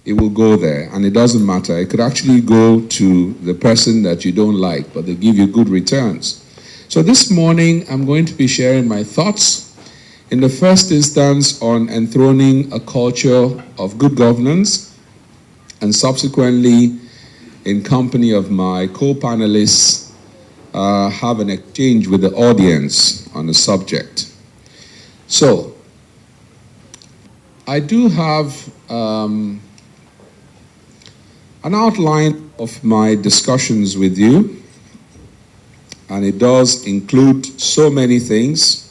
it will go there, and it doesn't matter. It could actually go to the person that you don't like, but they give you good returns. So this morning, I'm going to be sharing my thoughts, in the first instance, on enthroning a culture of good governance, and subsequently, in company of my co-panelists, have an exchange with the audience on the subject. So, I do have an outline of my discussions with you, and it does include so many things.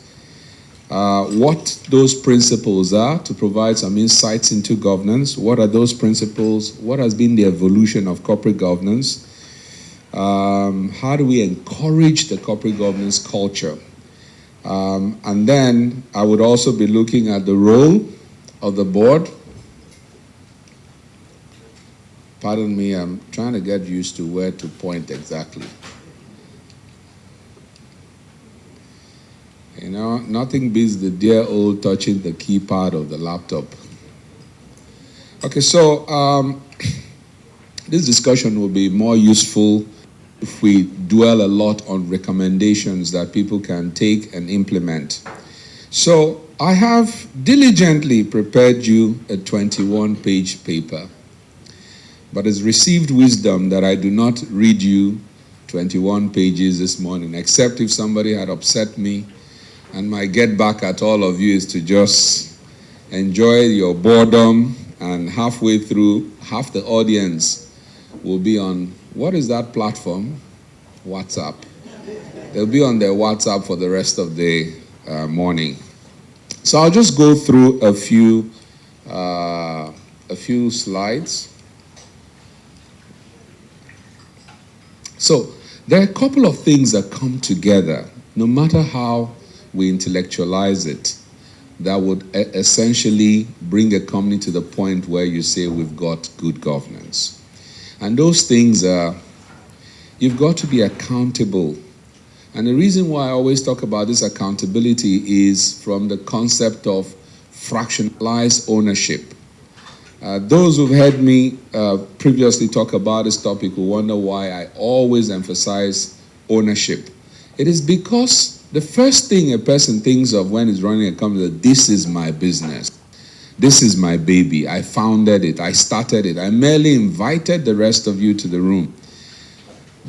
What those principles are, to provide some insights into governance. What are those principles? What has been the evolution of corporate governance? How do we encourage the corporate governance culture? And then I would also be looking at the role of the board. Pardon me, I'm trying to get used to where to point exactly. You know, nothing beats the dear old touching the keypad of the laptop. Okay, so this discussion will be more useful if we dwell a lot on recommendations that people can take and implement. So I have diligently prepared you a 21-page paper, but it's received wisdom that I do not read you 21 pages this morning, except if somebody had upset me. And my get back at all of you is to just enjoy your boredom, and halfway through, half the audience will be on, what is that platform? WhatsApp. They'll be on their WhatsApp for the rest of the morning. So I'll just go through a few slides. So there are a couple of things that come together, no matter how we intellectualize it, that would essentially bring a company to the point where you say we've got good governance. And those things are, you've got to be accountable. And the reason why I always talk about this accountability is from the concept of fractionalized ownership. Those who've heard me previously talk about this topic will wonder why I always emphasize ownership. It is because the first thing a person thinks of when he's running a company is, this is my business. This is my baby. I founded it. I started it. I merely invited the rest of you to the room.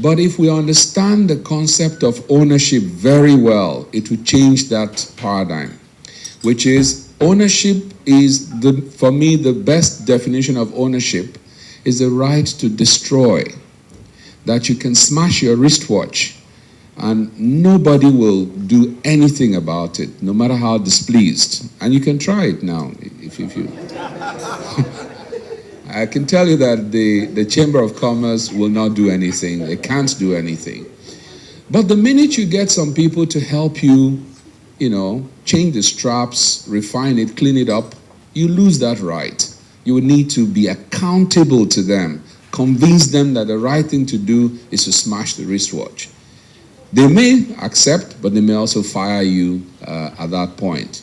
But if we understand the concept of ownership very well, it will change that paradigm, which is ownership is, for me, the best definition of ownership is the right to destroy. That you can smash your wristwatch and nobody will do anything about it, no matter how displeased. And you can try it now, if you... I can tell you that the Chamber of Commerce will not do anything. They can't do anything. But the minute you get some people to help you, change the straps, refine it, clean it up, you lose that right. You will need to be accountable to them, convince them that the right thing to do is to smash the wristwatch. They may accept, but they may also fire you at that point.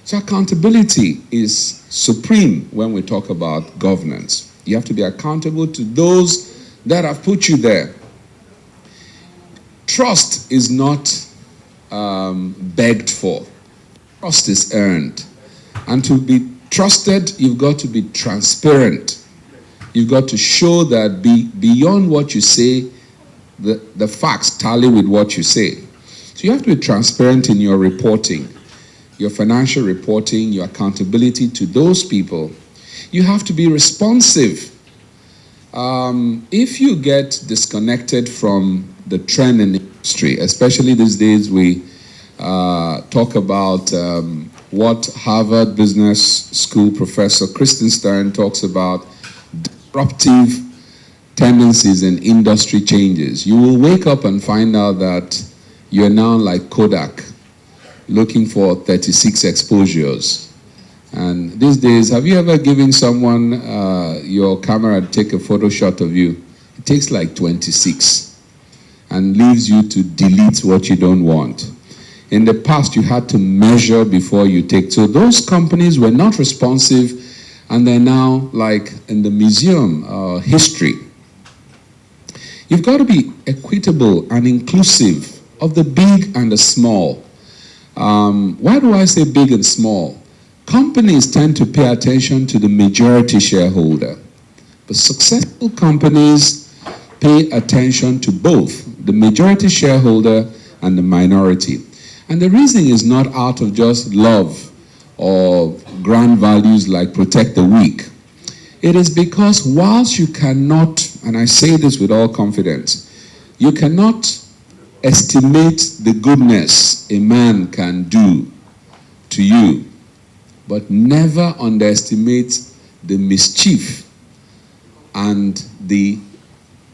So accountability is supreme when we talk about governance. You have to be accountable to those that have put you there. Trust is not begged for. Trust is earned. And to be trusted, you've got to be transparent. You've got to show that beyond what you say, the facts tally with what you say. So you have to be transparent in your reporting, your financial reporting, your accountability to those people. You have to be responsive. If you get disconnected from the trend in the industry, especially these days we talk about what Harvard Business School professor Christenstein talks about, disruptive tendencies and industry changes. You will wake up and find out that you're now like Kodak, looking for 36 exposures. And these days, have you ever given someone your camera to take a photo shot of you? It takes like 26 and leaves you to delete what you don't want. In the past, you had to measure before you take. So those companies were not responsive, and they're now like in the museum history. You've got to be equitable and inclusive of the big and the small. Why do I say big and small? Companies tend to pay attention to the majority shareholder, but successful companies pay attention to both the majority shareholder and the minority. And the reason is not out of just love or grand values like protect the weak. It is because whilst you cannot, and I say this with all confidence, you cannot estimate the goodness a man can do to you, but never underestimate the mischief and the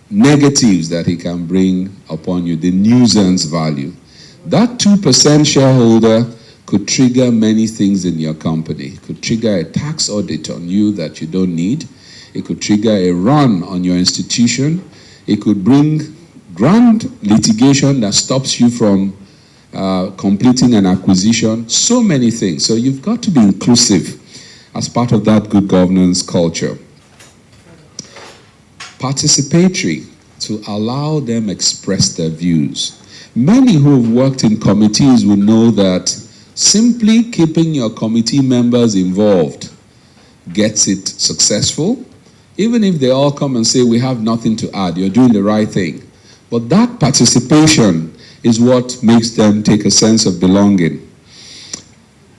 negatives that he can bring upon you, the nuisance value. That 2% shareholder could trigger many things in your company. It could trigger a tax audit on you that you don't need. It could trigger a run on your institution. It could bring grand litigation that stops you from completing an acquisition. So many things. So you've got to be inclusive as part of that good governance culture. Participatory, to allow them express their views. Many who have worked in committees will know that simply keeping your committee members involved gets it successful. Even if they all come and say, we have nothing to add, you're doing the right thing. But that participation is what makes them take a sense of belonging.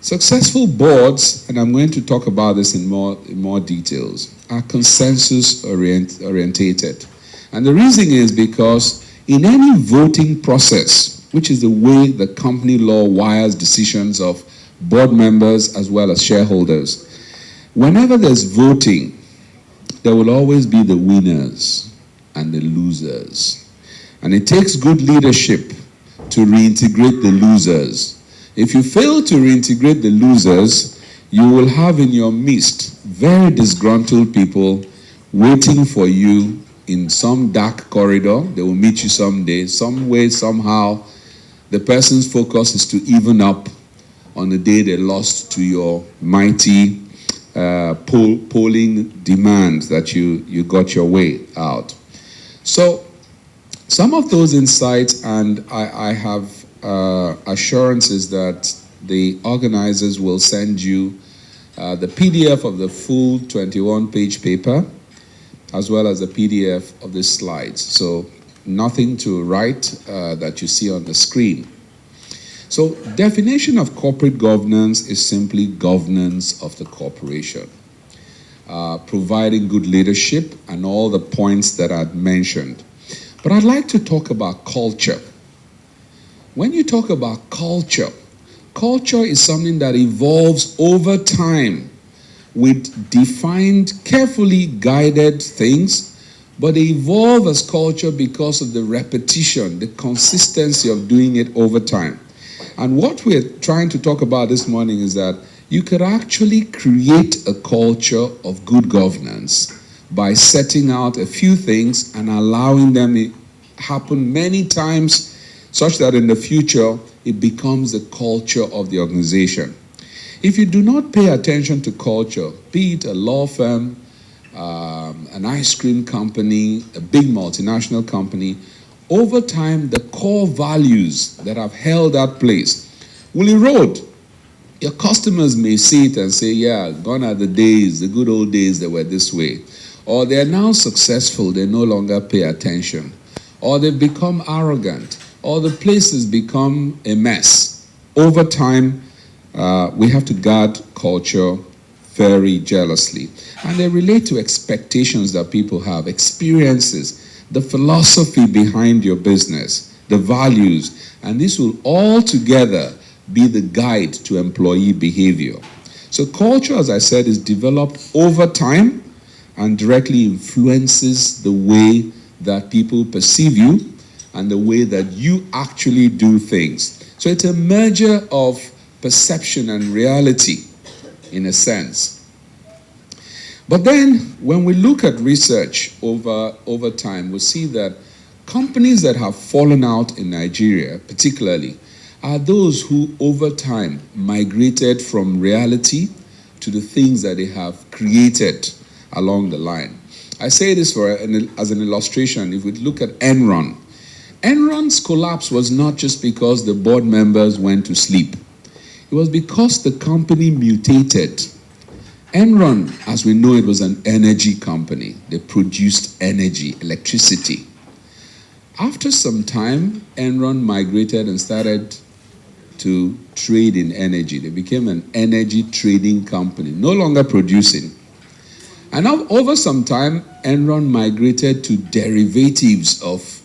Successful boards, and I'm going to talk about this in more details, are consensus orientated. And the reason is because in any voting process, which is the way the company law wires decisions of board members as well as shareholders, whenever there's voting, there will always be the winners and the losers. And it takes good leadership to reintegrate the losers. If you fail to reintegrate the losers, you will have in your midst very disgruntled people waiting for you in some dark corridor. They will meet you someday. Some way, somehow, the person's focus is to even up on the day they lost to your mighty polling demands that you got your way out. So some of those insights, and I have assurances that the organizers will send you the PDF of the full 21-page paper, as well as the PDF of the slides. So nothing to write that you see on the screen. So definition of corporate governance is simply governance of the corporation, providing good leadership and all the points that I'd mentioned. But I'd like to talk about culture. When you talk about culture, culture is something that evolves over time with defined, carefully guided things, but they evolve as culture because of the repetition, the consistency of doing it over time. And what we're trying to talk about this morning is that you could actually create a culture of good governance by setting out a few things and allowing them to happen many times, such that in the future it becomes the culture of the organization. If you do not pay attention to culture, be it a law firm, an ice cream company, a big multinational company, over time the core values that have held that place will erode. Your customers may see it and say, yeah, gone are the days, the good old days that were this way. Or they're now successful, they no longer pay attention. Or they've become arrogant. Or the place has become a mess. Over time, we have to guard culture very jealously. And they relate to expectations that people have, experiences, the philosophy behind your business, the values, and this will all together be the guide to employee behavior. So culture, as I said, is developed over time and directly influences the way that people perceive you and the way that you actually do things. So it's a merger of perception and reality, in a sense. But then, when we look at research over time, we see that companies that have fallen out in Nigeria, particularly, are those who, over time, migrated from reality, to the things that they have created along the line. I say this as an illustration. If we look at Enron, Enron's collapse was not just because the board members went to sleep. It was because the company mutated. Enron, as we know, it was an energy company. They produced energy, electricity. After some time, Enron migrated and started to trade in energy. They became an energy trading company, no longer producing. And now, over some time, Enron migrated to derivatives of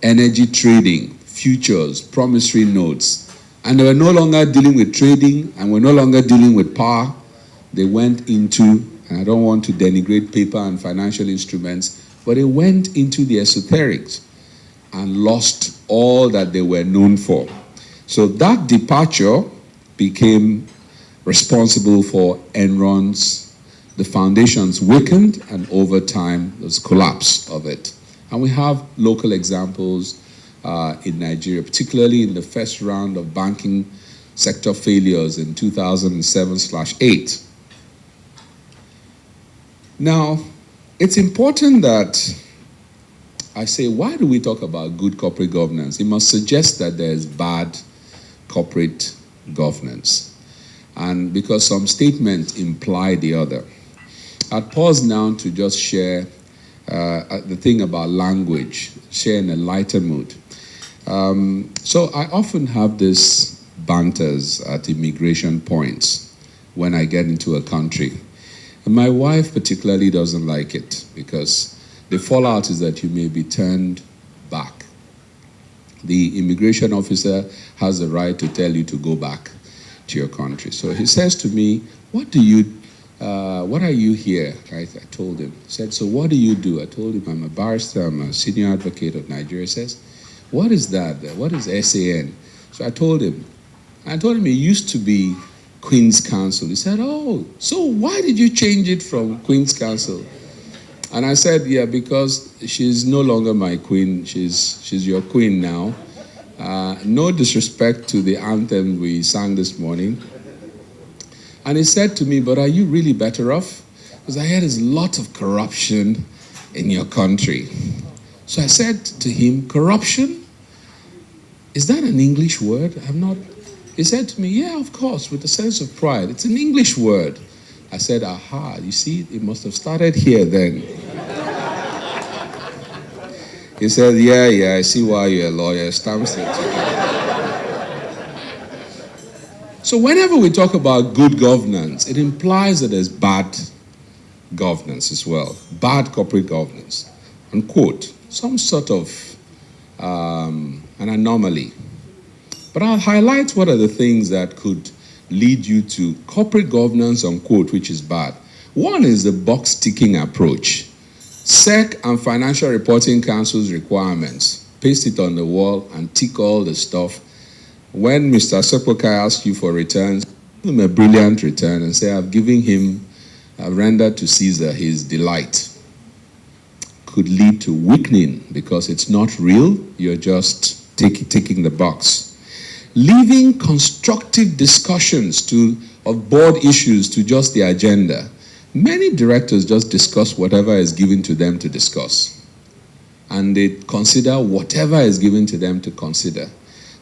energy trading, futures, promissory notes. And they were no longer dealing with trading and were no longer dealing with power. They went into, and I don't want to denigrate paper and financial instruments, but they went into the esoterics and lost all that they were known for. So that departure became responsible for Enron's, the foundations weakened, and over time, there was collapse of it. And we have local examples in Nigeria, particularly in the first round of banking sector failures in 2007/8. Now, it's important that I say, why do we talk about good corporate governance? It must suggest that there's bad corporate governance. And because some statements imply the other. I'll pause now to just share the thing about language, share in a lighter mood. So I often have this banters at immigration points when I get into a country. And my wife particularly doesn't like it because the fallout is that you may be turned back. The immigration officer has the right to tell you to go back to your country. So he says to me, what are you here? I told him. He said, so what do you do? I told him, I'm a barrister, I'm a senior advocate of Nigeria. He says, what is that? What is SAN? So I told him it used to be Queen's Counsel. He said, oh, so why did you change it from Queen's Counsel? And I said, yeah, because she's no longer my queen. She's your queen now. No disrespect to the anthem we sang this morning. And he said to me, but are you really better off? Because I hear there's a lot of corruption in your country. So I said to him, corruption? Is that an English word? He said to me, yeah, of course, with a sense of pride. It's an English word. I said, aha, you see, it must have started here then. He said, yeah, I see why you're a lawyer. Stamps it. So whenever we talk about good governance, it implies that there's bad governance as well, bad corporate governance, unquote, some sort of an anomaly. But I'll highlight what are the things that could lead you to corporate governance, unquote, which is bad. One is the box ticking approach. SEC and Financial Reporting Council's requirements, paste it on the wall and tick all the stuff. When Mr. Sepokai asks you for returns, give him a brilliant return and say, I've given him, I've rendered to Caesar his delight. Could lead to weakening because it's not real, you're just ticking the box. Leaving constructive discussions of board issues to just the agenda. Many directors just discuss whatever is given to them to discuss. And they consider whatever is given to them to consider.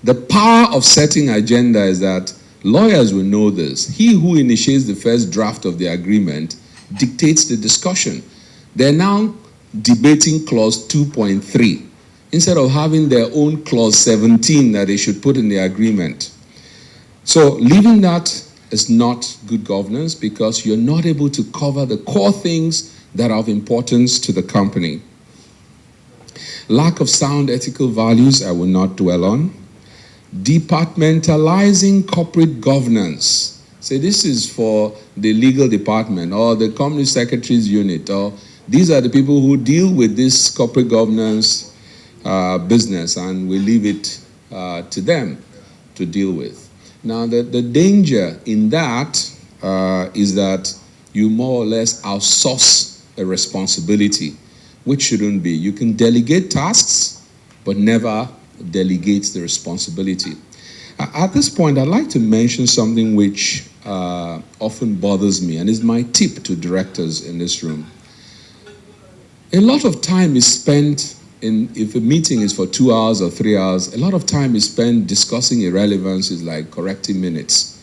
The power of setting agenda is that lawyers will know this. He who initiates the first draft of the agreement dictates the discussion. They're now debating clause 2.3. instead of having their own clause 17 that they should put in the agreement. So leaving that is not good governance because you're not able to cover the core things that are of importance to the company. Lack of sound ethical values, I will not dwell on. Departmentalizing corporate governance. Say this is for the legal department or the company secretary's unit, or these are the people who deal with this corporate governance business, and we leave it to them to deal with. Now, the danger in that is that you more or less outsource a responsibility, which shouldn't be. You can delegate tasks, but never delegate the responsibility. At this point, I'd like to mention something which often bothers me, and is my tip to directors in this room. A lot of time is spent if a meeting is for 2 hours or 3 hours, a lot of time is spent discussing irrelevancies like correcting minutes.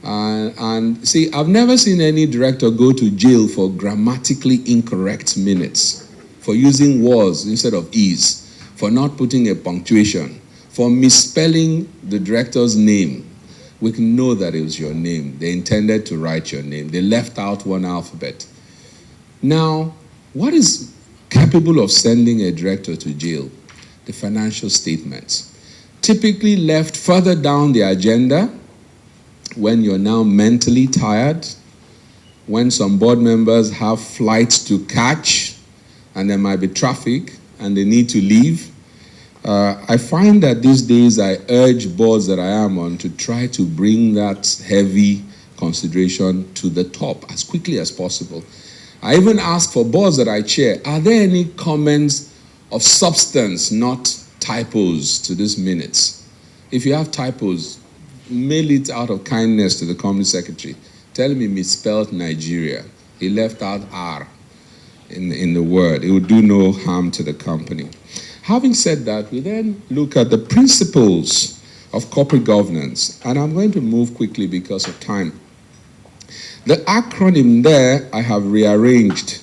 And see, I've never seen any director go to jail for grammatically incorrect minutes, for using was instead of is, for not putting a punctuation, for misspelling the director's name. We can know that it was your name. They intended to write your name. They left out one alphabet. Now, what is capable of sending a director to jail? The financial statements. Typically left further down the agenda when you're now mentally tired, when some board members have flights to catch and there might be traffic and they need to leave. I find that these days I urge boards that I am on to try to bring that heavy consideration to the top as quickly as possible. I even ask for boards that I chair, are there any comments of substance, not typos, to these minutes? If you have typos, mail it out of kindness to the company secretary. Tell him he misspelled Nigeria. He left out R in the word. It would do no harm to the company. Having said that, we then look at the principles of corporate governance, and I'm going to move quickly because of time. The acronym there I have rearranged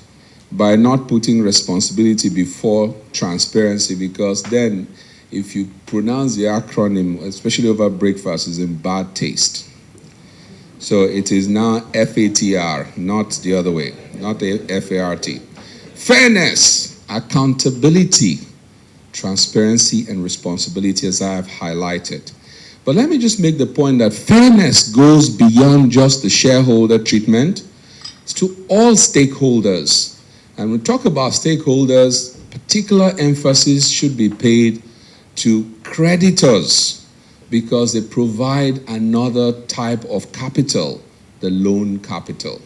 by not putting responsibility before transparency, because then if you pronounce the acronym, especially over breakfast, is in bad taste. So it is now FATR, not the other way, not the FART. Fairness, accountability, transparency, and responsibility, as I have highlighted. But let me just make the point that fairness goes beyond just the shareholder treatment. It's to all stakeholders. And when we talk about stakeholders, particular emphasis should be paid to creditors because they provide another type of capital, the loan capital.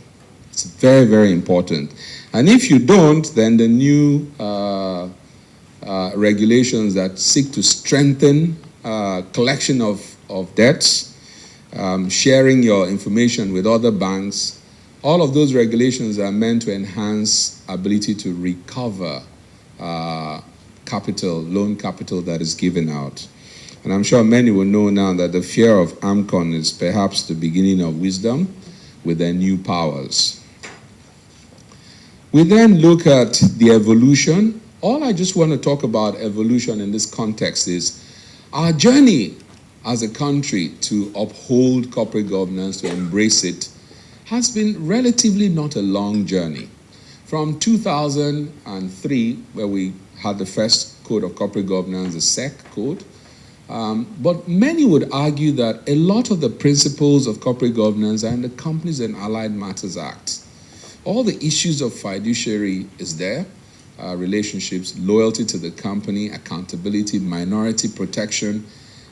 It's very, very important. And if you don't, then the new regulations that seek to strengthen collection of debts, sharing your information with other banks, all of those regulations are meant to enhance ability to recover capital, loan capital that is given out. And I'm sure many will know now that the fear of AMCON is perhaps the beginning of wisdom with their new powers. We then look at the evolution. All I just want to talk about evolution in this context is our journey as a country to uphold corporate governance, to embrace it, has been relatively not a long journey. From 2003, where we had the first code of corporate governance, the SEC code, but many would argue that a lot of the principles of corporate governance are in the Companies and Allied Matters Act. All the issues of fiduciary is there, relationships, loyalty to the company, accountability, minority protection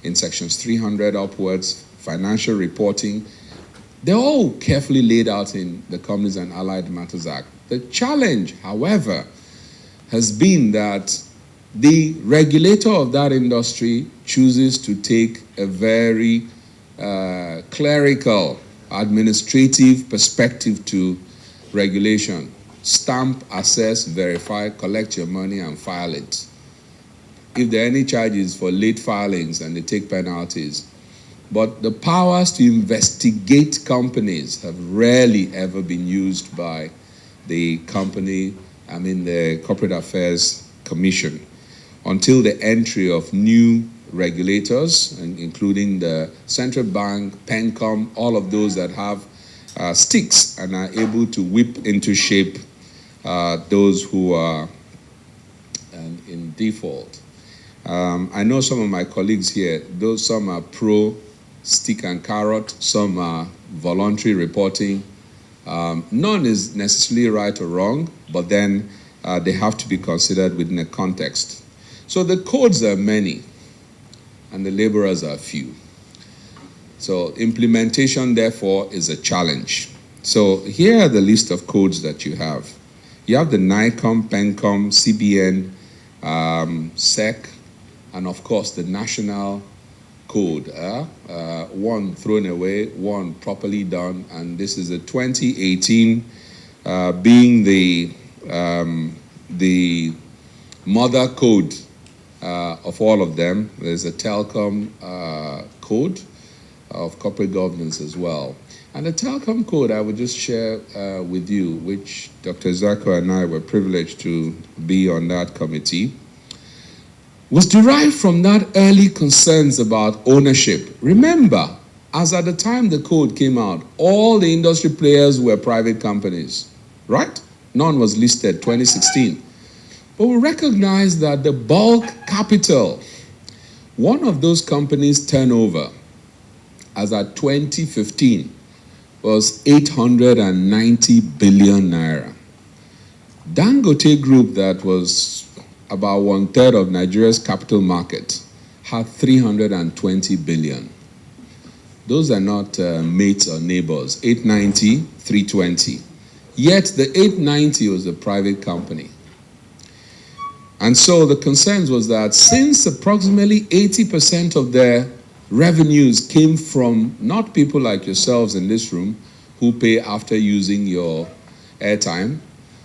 in sections 300 upwards, financial reporting. They're all carefully laid out in the Companies and Allied Matters Act. The challenge, however, has been that the regulator of that industry chooses to take a very clerical, administrative perspective to regulation. Stamp, assess, verify, collect your money, and file it. If there are any charges for late filings, and they take penalties. But the powers to investigate companies have rarely ever been used by the the Corporate Affairs Commission, until the entry of new regulators, including the Central Bank, PENCOM, all of those that have sticks and are able to whip into shape those who are in default. I know some of my colleagues here, some are pro stick and carrot, some are voluntary reporting. None is necessarily right or wrong, but then they have to be considered within a context. So the codes are many, and the laborers are few. So implementation, therefore, is a challenge. So here are the list of codes that you have. You have the NICOM, PENCOM, CBN, SEC, and of course the National code. One thrown away, one properly done, and this is the 2018 being the mother code of all of them. There's a telecom code of corporate governance as well. And the telecom code I would just share with you, which Dr. Zako and I were privileged to be on that committee, was derived from that early concerns about ownership. Remember, as at the time the code came out, all the industry players were private companies, right? None was listed, 2016. But we recognize that the bulk capital, one of those companies' turnover, as at 2015, was 890 billion naira. Dangote Group, that was about 1/3 of Nigeria's capital market, had 320 billion. Those are not mates or neighbors. 890, 320. Yet the 890 was a private company. And so the concerns was that since approximately 80% of their revenues came from not people like yourselves in this room who pay after using your airtime,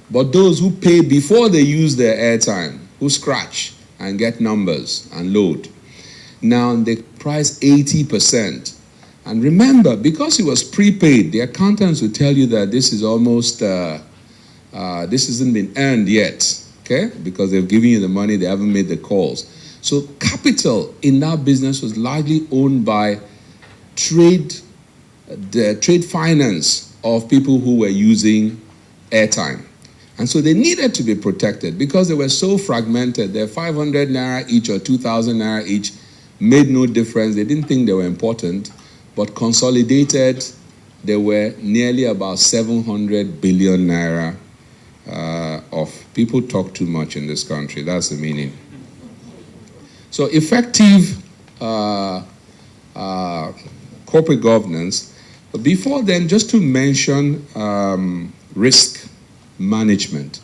but those who pay before they use their airtime, who scratch and get numbers and load. Now they price 80%. And remember, because it was prepaid, the accountants will tell you that this is almost, this hasn't been earned yet, okay? Because they've given you the money, they haven't made the calls. So capital in that business was largely owned by the trade finance of people who were using airtime. And so they needed to be protected because they were so fragmented. Their 500 naira each or 2,000 naira each made no difference. They didn't think they were important, but consolidated, there were nearly about 700 billion naira of people talk too much in this country. That's the meaning. So effective corporate governance. But before then, just to mention risk management.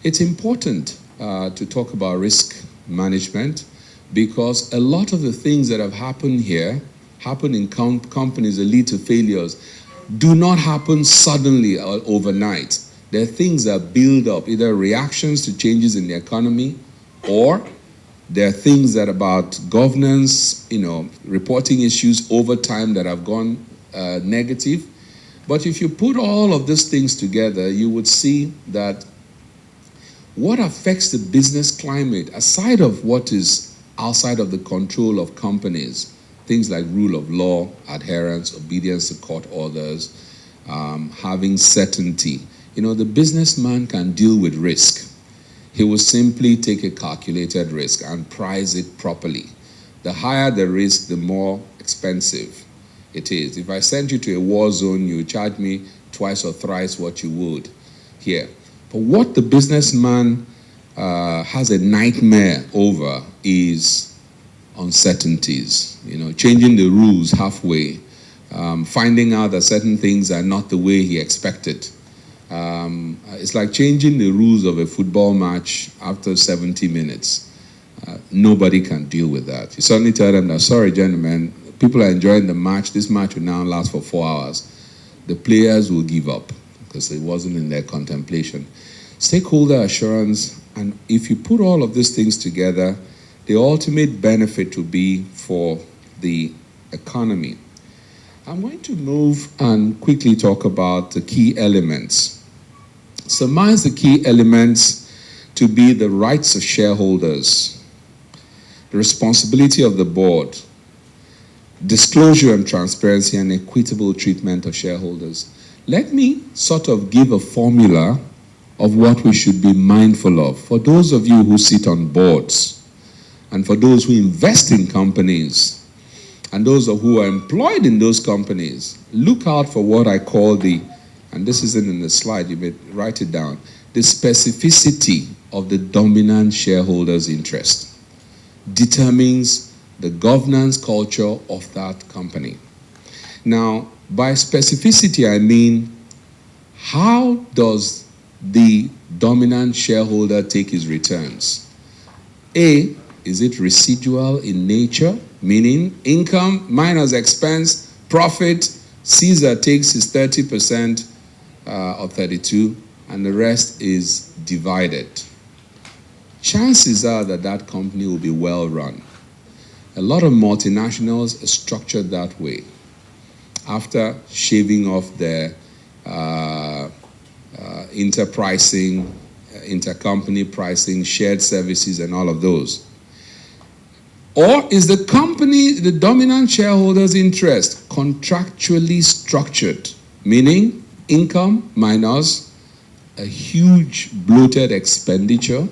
It's important to talk about risk management because a lot of the things that have happened here, happen in companies that lead to failures, do not happen suddenly or overnight. There are things that build up, either reactions to changes in the economy, or there are things that about governance, reporting issues over time that have gone negative. But if you put all of these things together, you would see that what affects the business climate, aside of what is outside of the control of companies, things like rule of law, adherence, obedience to court orders, having certainty. The businessman can deal with risk. He will simply take a calculated risk and price it properly. The higher the risk, the more expensive it is. If I send you to a war zone, you charge me twice or thrice what you would here. But what the businessman has a nightmare over is uncertainties. Changing the rules halfway, finding out that certain things are not the way he expected. It's like changing the rules of a football match after 70 minutes. Nobody can deal with that. You suddenly tell them that, sorry, gentlemen, people are enjoying the match. This match will now last for 4 hours. The players will give up because it wasn't in their contemplation. Stakeholder assurance, and if you put all of these things together, the ultimate benefit will be for the economy. I'm going to move and quickly talk about the key elements. Surmise the key elements to be the rights of shareholders, the responsibility of the board, disclosure and transparency, and equitable treatment of shareholders. Let me sort of give a formula of what we should be mindful of. For those of you who sit on boards, and for those who invest in companies, and those who are employed in those companies, look out for what I call and this isn't in the slide, you may write it down, the specificity of the dominant shareholder's interest determines the governance culture of that company. Now, by specificity, I mean, how does the dominant shareholder take his returns? A, is it residual in nature? meaning income minus expense, profit. Caesar takes his 30% or 32, and the rest is divided. Chances are that that company will be well run. A lot of multinationals are structured that way. After shaving off their interpricing, intercompany pricing, shared services, and all of those. Or is the company, the dominant shareholder's interest, contractually structured, meaning income minus a huge bloated expenditure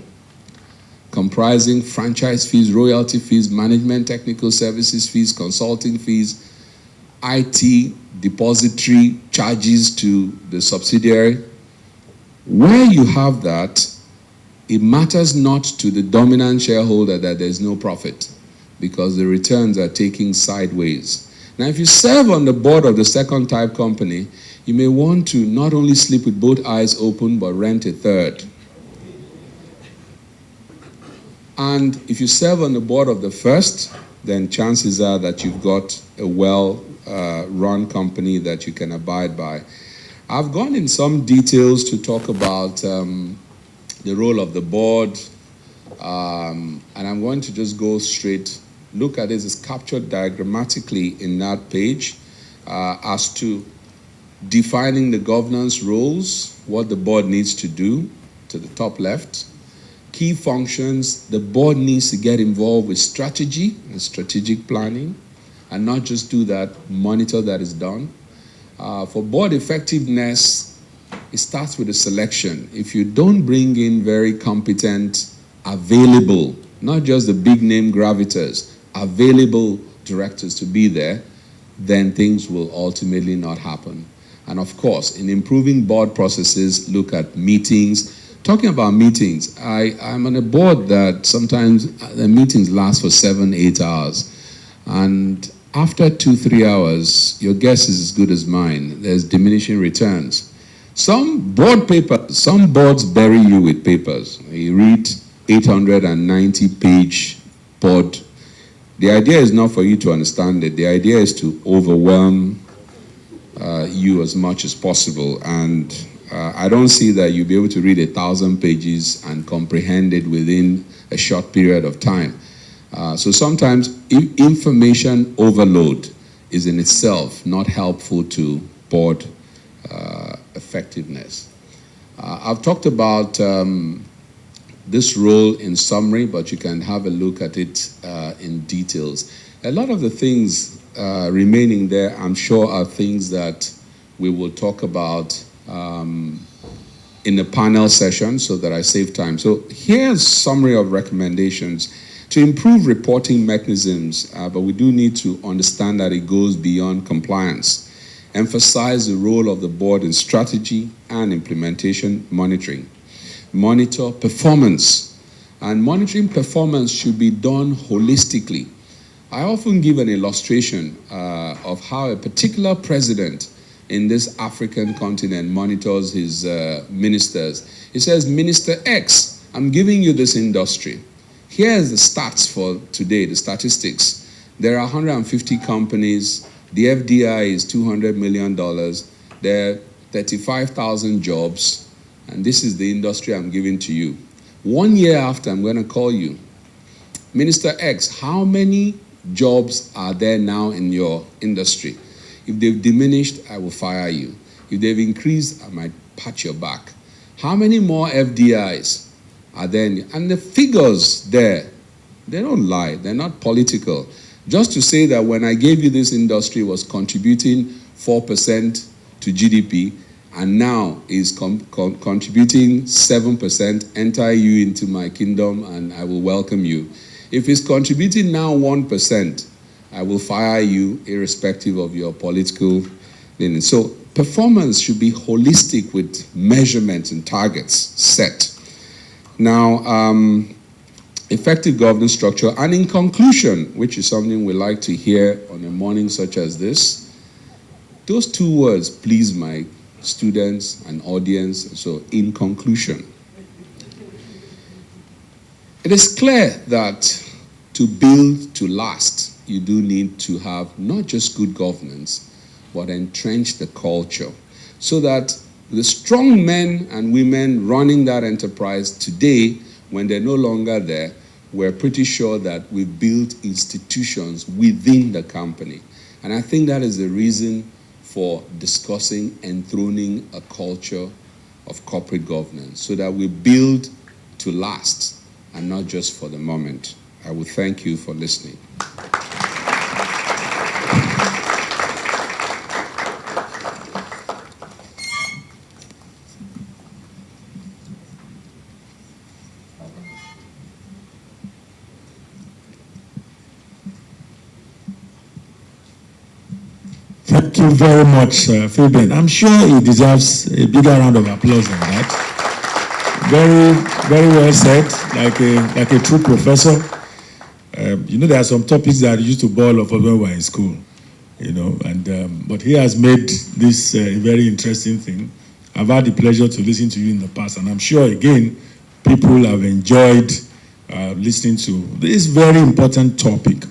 comprising franchise fees, royalty fees, management technical services fees, consulting fees, IT, depository charges to the subsidiary. Where you have that, it matters not to the dominant shareholder that there's no profit, because the returns are taking sideways. Now, if you serve on the board of the second type company, you may want to not only sleep with both eyes open, but rent a third. And if you serve on the board of the first, then chances are that you've got a well-run company that you can abide by. I've gone in some details to talk about the role of the board, and I'm going to just go straight. Look at this, it's captured diagrammatically in that page as to defining the governance roles, what the board needs to do, to the top left. Key functions, the board needs to get involved with strategy and strategic planning, and not just do that, monitor that is done. For board effectiveness, it starts with a selection. If you don't bring in very competent, available, not just the big name gravitas, available directors to be there, then things will ultimately not happen. And of course, in improving board processes, look at meetings. Talking about meetings, I'm on a board that sometimes the meetings last for 7-8 hours. And after 2-3 hours, your guess is as good as mine. There's diminishing returns. Some boards bury you with papers. You read 890-page board. The idea is not for you to understand it. The idea is to overwhelm you as much as possible. And I don't see that you'll be able to read 1,000 pages and comprehend it within a short period of time. So sometimes information overload is in itself not helpful to board effectiveness. I've talked about this role in summary, but you can have a look at it in details. A lot of the things remaining there, I'm sure, are things that we will talk about in the panel session so that I save time. So here's a summary of recommendations to improve reporting mechanisms, but we do need to understand that it goes beyond compliance. Emphasize the role of the board in strategy and implementation monitoring. Monitor performance, and monitoring performance should be done holistically. I often give an illustration of how a particular president in this African continent monitors his ministers. He says, Minister X, I'm giving you this industry. Here's the stats for today, the statistics. There are 150 companies. The FDI is $200 million. There are 35,000 jobs. And this is the industry I'm giving to you. 1 year after, I'm going to call you. Minister X, how many jobs are there now in your industry? If they've diminished, I will fire you. If they've increased, I might pat your back. How many more FDIs are there? And the figures there, they don't lie. They're not political. Just to say that when I gave you this industry was contributing 4% to GDP, and now is contributing 7%, enter you into my kingdom and I will welcome you. If it's contributing now 1%, I will fire you irrespective of your political leaning. So performance should be holistic with measurements and targets set. Now, effective governance structure, and in conclusion, which is something we like to hear on a morning such as this, those two words please my students and audience. So in conclusion, it is clear that to build to last, you do need to have not just good governance, but entrench the culture so that the strong men and women running that enterprise today, when they're no longer there, we're pretty sure that we've built institutions within the company. And I think that is the reason for discussing enthroning a culture of corporate governance, so that we build to last and not just for the moment. I will thank you for listening. Thank you very much, Fabian. I'm sure he deserves a bigger round of applause than that. Very, very well said, like a true professor. You know, there are some topics that used to bore of us when we were in school, you know, and but he has made this a very interesting thing. I've had the pleasure to listen to you in the past, and I'm sure, again, people have enjoyed listening to this very important topic.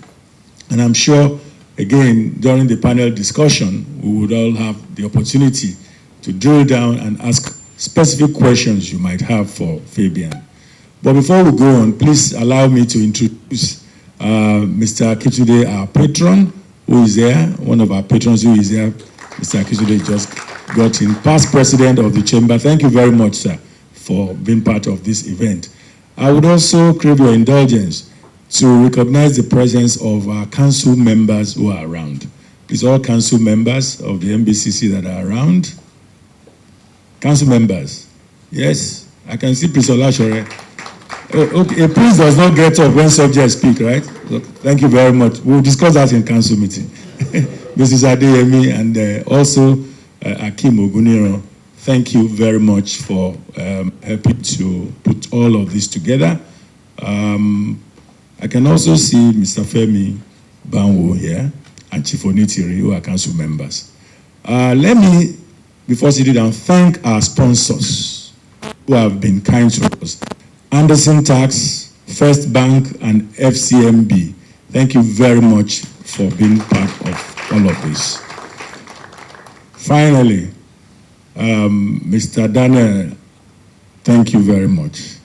And I'm sure, again, during the panel discussion, we would all have the opportunity to drill down and ask specific questions you might have for Fabian. But before we go on, please allow me to introduce Mr. Akitude, our patron, who is there, one of our patrons who is there. Mr. Akitude just got in, past president of the chamber. Thank you very much, sir, for being part of this event. I would also crave your indulgence to recognize the presence of our council members who are around. Please, all council members of the NBCC that are around. Council members, yes, I can see Prince Olashore. Okay, a priest does not get up when subjects speak, right? So, thank you very much. We'll discuss that in council meeting. Mrs. Adeyemi and also Akim Oguniro, thank you very much for helping to put all of this together. I can also see Mr. Femi Banwo here and Chief Onitiri, who are council members. Let me, before sitting down, thank our sponsors who have been kind to us. Anderson Tax, First Bank, and FCMB. Thank you very much for being part of all of this. Finally, Mr. Daniel, thank you very much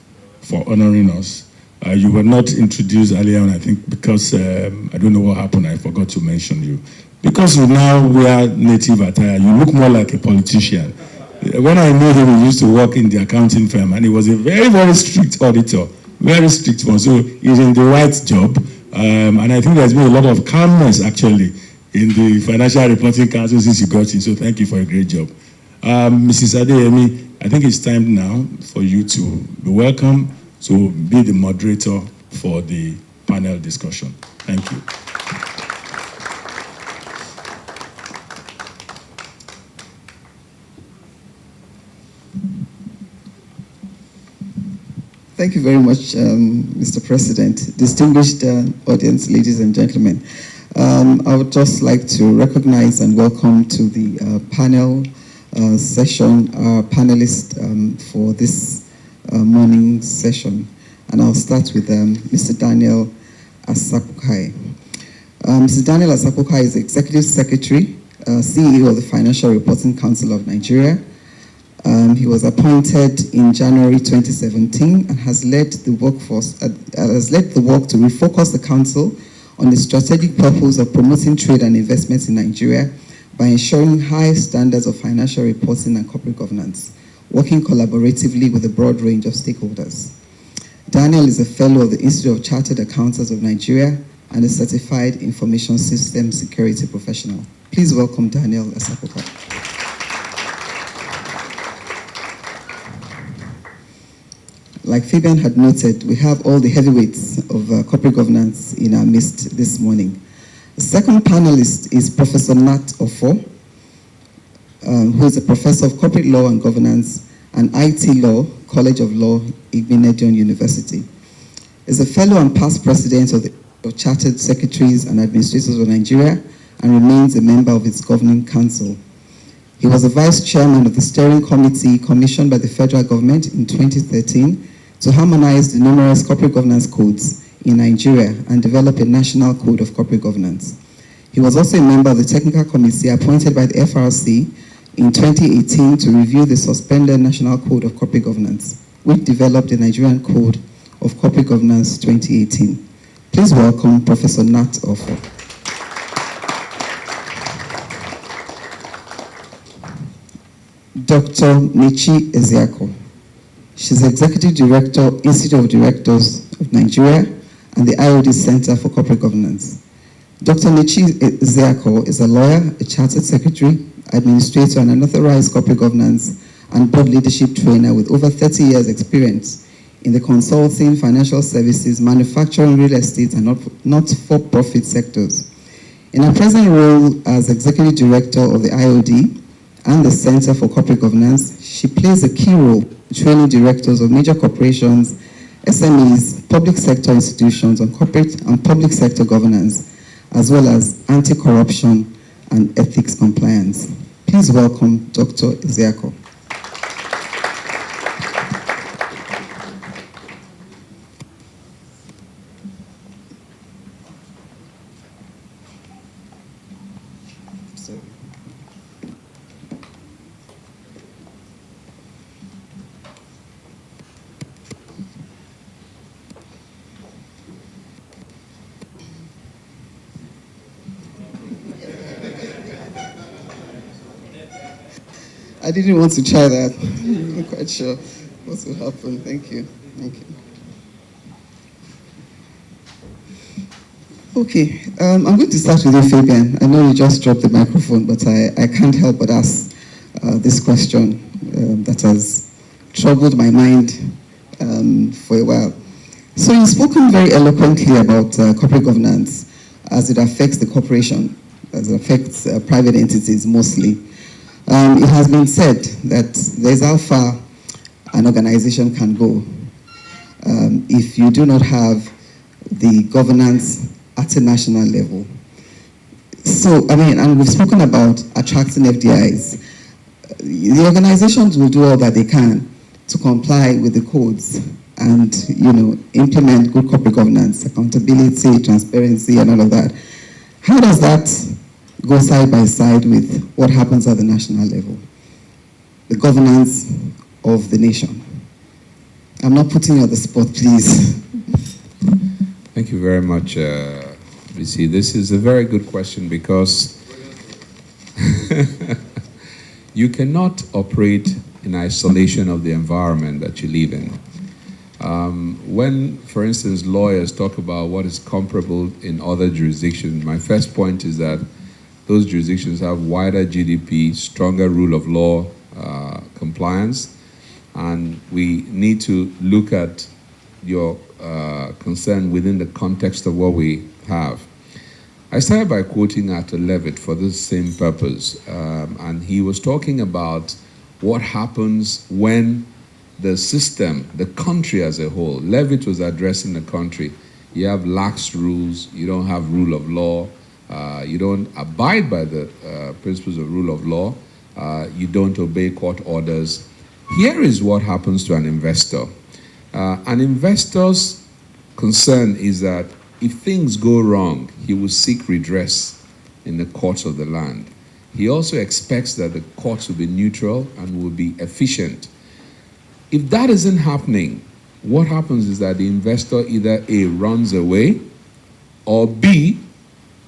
for honoring us. You were not introduced earlier on, I think, because I don't know what happened. I forgot to mention you. Because you now wear native attire, you look more like a politician. When I knew him, he used to work in the accounting firm, and he was a very, very strict auditor, very strict one. So he's in the right job. And I think there's been a lot of calmness, actually, in the Financial Reporting Council since you got in. So thank you for a great job. Mrs. Adeyemi, I think it's time now for you to be welcome to be the moderator for the panel discussion. Thank you. Thank you very much, Mr. President. Distinguished audience, ladies and gentlemen. I would just like to recognize and welcome to the panel session, our panelists for this morning session. And I'll start with Mr. Daniel Asapukai. Mr. Daniel Asapukai is Executive Secretary, CEO of the Financial Reporting Council of Nigeria. He was appointed in January 2017 and has led the work to refocus the council on the strategic purpose of promoting trade and investments in Nigeria by ensuring high standards of financial reporting and corporate governance, working collaboratively with a broad range of stakeholders. Daniel is a fellow of the Institute of Chartered Accountants of Nigeria and a certified information system security professional. Please welcome Daniel Asapukai. Like Fabian had noted, we have all the heavyweights of corporate governance in our midst this morning. The second panelist is Professor Nat Ofo, who is a professor of corporate law and governance and IT law, College of Law, Igbinedion University. Is a fellow and past president of the Chartered Secretaries and Administrators of Nigeria and remains a member of its governing council. He was a vice chairman of the steering committee commissioned by the federal government in 2013 to harmonize the numerous corporate governance codes in Nigeria and develop a national code of corporate governance. He was also a member of the technical committee appointed by the FRC in 2018 to review the suspended National Code of Corporate Governance, which developed the Nigerian Code of Corporate Governance 2018. Please welcome Professor Nat Offo. Dr. Nichi Ezeako. She's Executive Director, Institute of Directors of Nigeria and the IOD Center for Corporate Governance. Dr. Nichi Ezeako is a lawyer, a chartered secretary, administrator, and an authorized corporate governance and board leadership trainer with over 30 years experience in the consulting, financial services, manufacturing, real estate, and not-for-profit sectors. In her present role as Executive Director of the IOD and the Center for Corporate Governance, she plays a key role in training directors of major corporations, SMEs, public sector institutions on corporate and public sector governance, as well as anti-corruption and ethics compliance. Please welcome Dr. Ezeako. I didn't want to try that. I'm not quite sure what will happen. Thank you. Thank you. Okay, I'm going to start with you, Fabian. I know you just dropped the microphone, but I can't help but ask this question that has troubled my mind for a while. So you've spoken very eloquently about corporate governance as it affects the corporation, as it affects private entities mostly. It has been said that there's how far an organization can go if you do not have the governance at a national level. So, I mean, and we've spoken about attracting FDIs. The organizations will do all that they can to comply with the codes and, you know, implement good corporate governance, accountability, transparency, and all of that. How does that go side by side with what happens at the national level, the governance of the nation? I'm not putting you on the spot, please. Thank you very much, BC. This is a very good question because you cannot operate in isolation of the environment that you live in. When, for instance, lawyers talk about what is comparable in other jurisdictions, my first point is that those jurisdictions have wider GDP, stronger rule of law compliance, and we need to look at your concern within the context of what we have. I started by quoting Arthur Levitt for this same purpose, and he was talking about what happens when the system, the country as a whole, Levitt was addressing the country. You have lax rules, you don't have rule of law, you don't abide by the principles of rule of law, you don't obey court orders. Here is what happens to an investor. An investor's concern is that if things go wrong, he will seek redress in the courts of the land. He also expects that the courts will be neutral and will be efficient. If that isn't happening, what happens is that the investor either A, runs away, or B,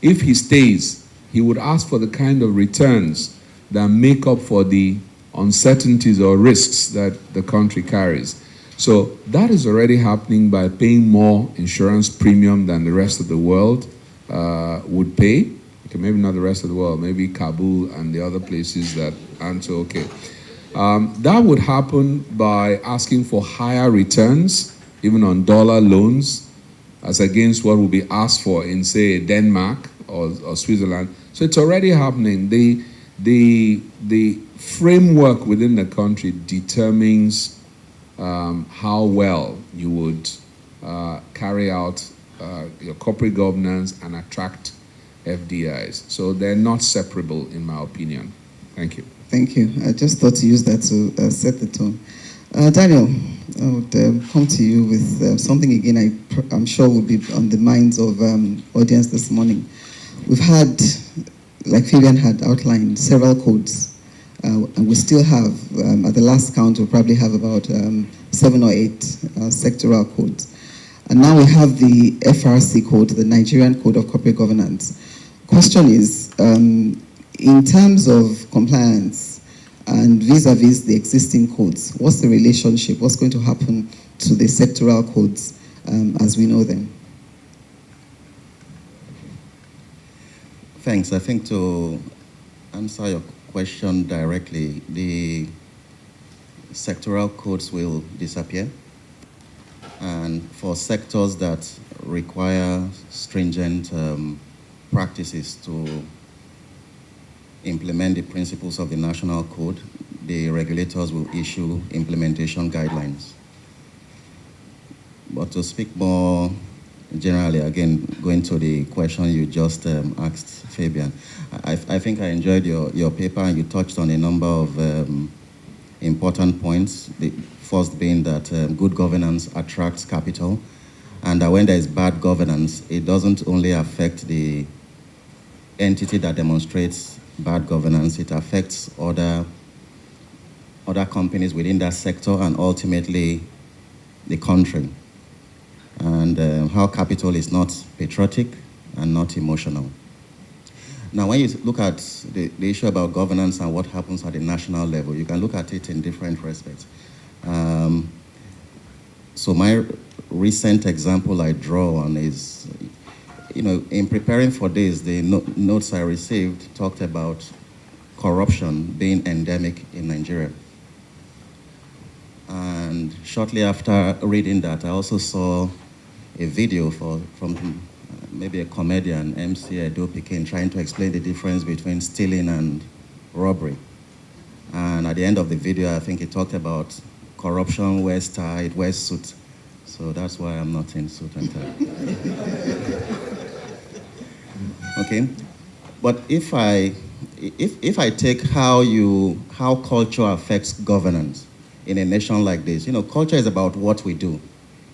if he stays, he would ask for the kind of returns that make up for the uncertainties or risks that the country carries. So that is already happening by paying more insurance premium than the rest of the world would pay. Okay, maybe not the rest of the world, maybe Kabul and the other places that aren't so okay. That would happen by asking for higher returns, even on dollar loans, as against what would be asked for in, say, Denmark or Switzerland. So it's already happening. The framework within the country determines how well you would carry out your corporate governance and attract FDIs. So they're not separable, in my opinion. Thank you. Thank you. I just thought to use that to set the tone. Daniel, I would come to you with something again I'm sure will be on the minds of audience this morning. We've had, like Fabian had outlined, several codes, and we still have, at the last count, we'll probably have about 7 or 8 sectoral codes. And now we have the FRC code, the Nigerian Code of Corporate Governance. Question is, in terms of compliance and vis-a-vis the existing codes, what's the relationship? What's going to happen to the sectoral codes as we know them? Thanks. I think to answer your question directly, the sectoral codes will disappear. And for sectors that require stringent practices to implement the principles of the national code, the regulators will issue implementation guidelines. But to speak more generally, again, going to the question you just asked, Fabian, I think I enjoyed your paper, and you touched on a number of important points. The first being that good governance attracts capital, and that when there is bad governance, it doesn't only affect the entity that demonstrates bad governance, it affects other companies within that sector and ultimately the country. And how capital is not patriotic and not emotional. Now, when you look at the issue about governance and what happens at the national level, you can look at it in different respects. So my recent example I draw on is, in preparing for this, the notes I received talked about corruption being endemic in Nigeria. And shortly after reading that, I also saw a video from maybe a comedian, MC Edo Pikin, trying to explain the difference between stealing and robbery. And at the end of the video, I think he talked about corruption wears tie, it wears suit. So that's why I'm not in suit and tie. Okay, but if I take how culture affects governance in a nation like this, culture is about what we do.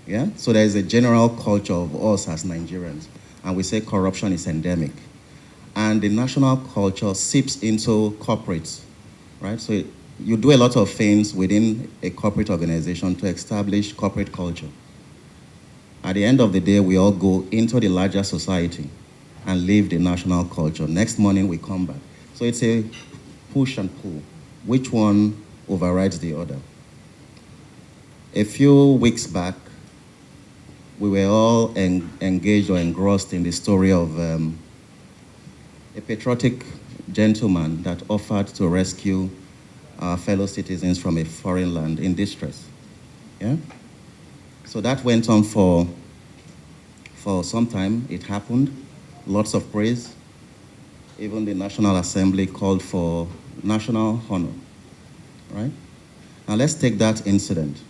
Yeah, so there is a general culture of us as Nigerians, and we say corruption is endemic, and the national culture seeps into corporates, right? So you do a lot of things within a corporate organization to establish corporate culture. At the end of the day, we all go into the larger society and live the national culture. Next morning, we come back. So it's a push and pull. Which one overrides the other? A few weeks back, we were all engaged or engrossed in the story of a patriotic gentleman that offered to rescue our fellow citizens from a foreign land in distress. Yeah? So that went on for some time. It happened. Lots of praise. Even the National Assembly called for national honor, right? Now let's take that incident.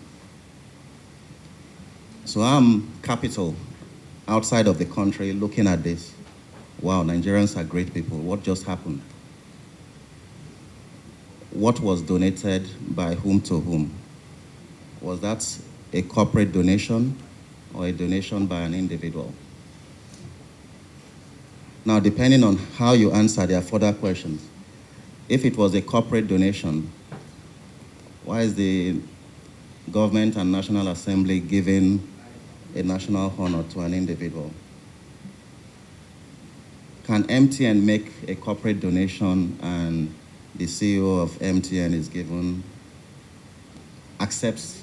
So I'm capital outside of the country looking at this. Wow, Nigerians are great people. What just happened? What was donated by whom to whom? Was that a corporate donation or a donation by an individual? Now, depending on how you answer, there are further questions. If it was a corporate donation, why is the government and National Assembly giving a national honor to an individual? Can MTN make a corporate donation and the CEO of MTN is accepts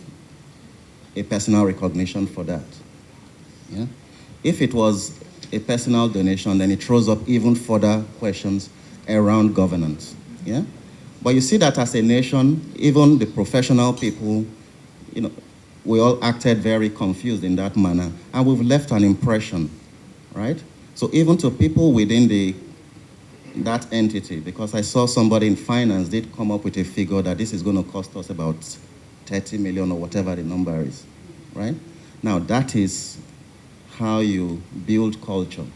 a personal recognition for that? Yeah? If it was a personal donation, then it throws up even further questions around governance. Yeah? But you see that as a nation, even the professional people, we all acted very confused in that manner, and we've left an impression, right? So even to people within that entity, because I saw somebody in finance did come up with a figure that this is going to cost us about 30 million or whatever the number is, right? Now that is how you build culture,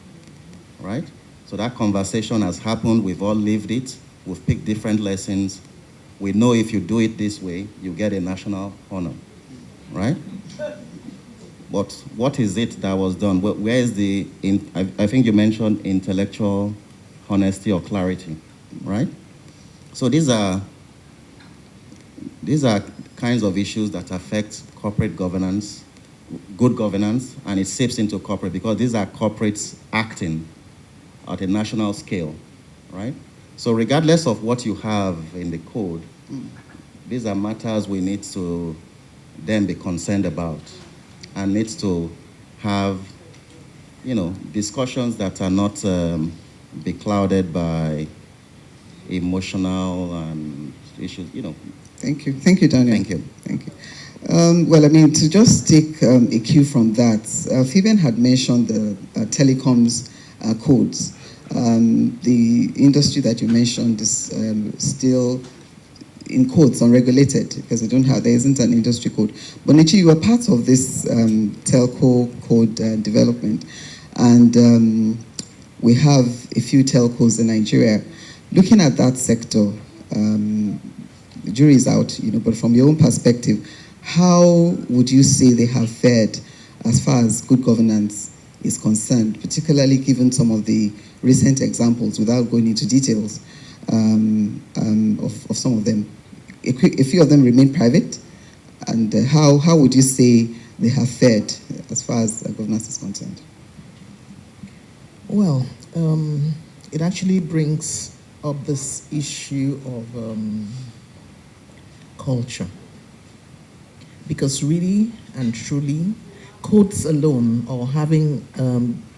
right? So that conversation has happened, we've all lived it, we've picked different lessons. We know if you do it this way, you get a national honor. right? But what is it that was done? Where is the, I think you mentioned intellectual honesty or clarity, right? So these are kinds of issues that affect corporate governance, good governance, and it seeps into corporate because these are corporates acting at a national scale, right? So regardless of what you have in the code, these are matters we need to then be concerned about and needs to have, discussions that are not beclouded by emotional and issues, Thank you, Daniel. Thank you. Thank you. Well, I mean, to just take a cue from that, Fabian had mentioned the telecoms codes. The industry that you mentioned is still, in quotes, unregulated because there isn't an industry code. But Nichi, you were part of this telco code development, and we have a few telcos in Nigeria. Looking at that sector, the jury is out, but from your own perspective, how would you say they have fared as far as good governance is concerned, particularly given some of the recent examples, without going into details, of some of them? A few of them remain private, and how would you say they have fared as far as governance is concerned? Well, it actually brings up this issue of culture, because really and truly, codes alone or having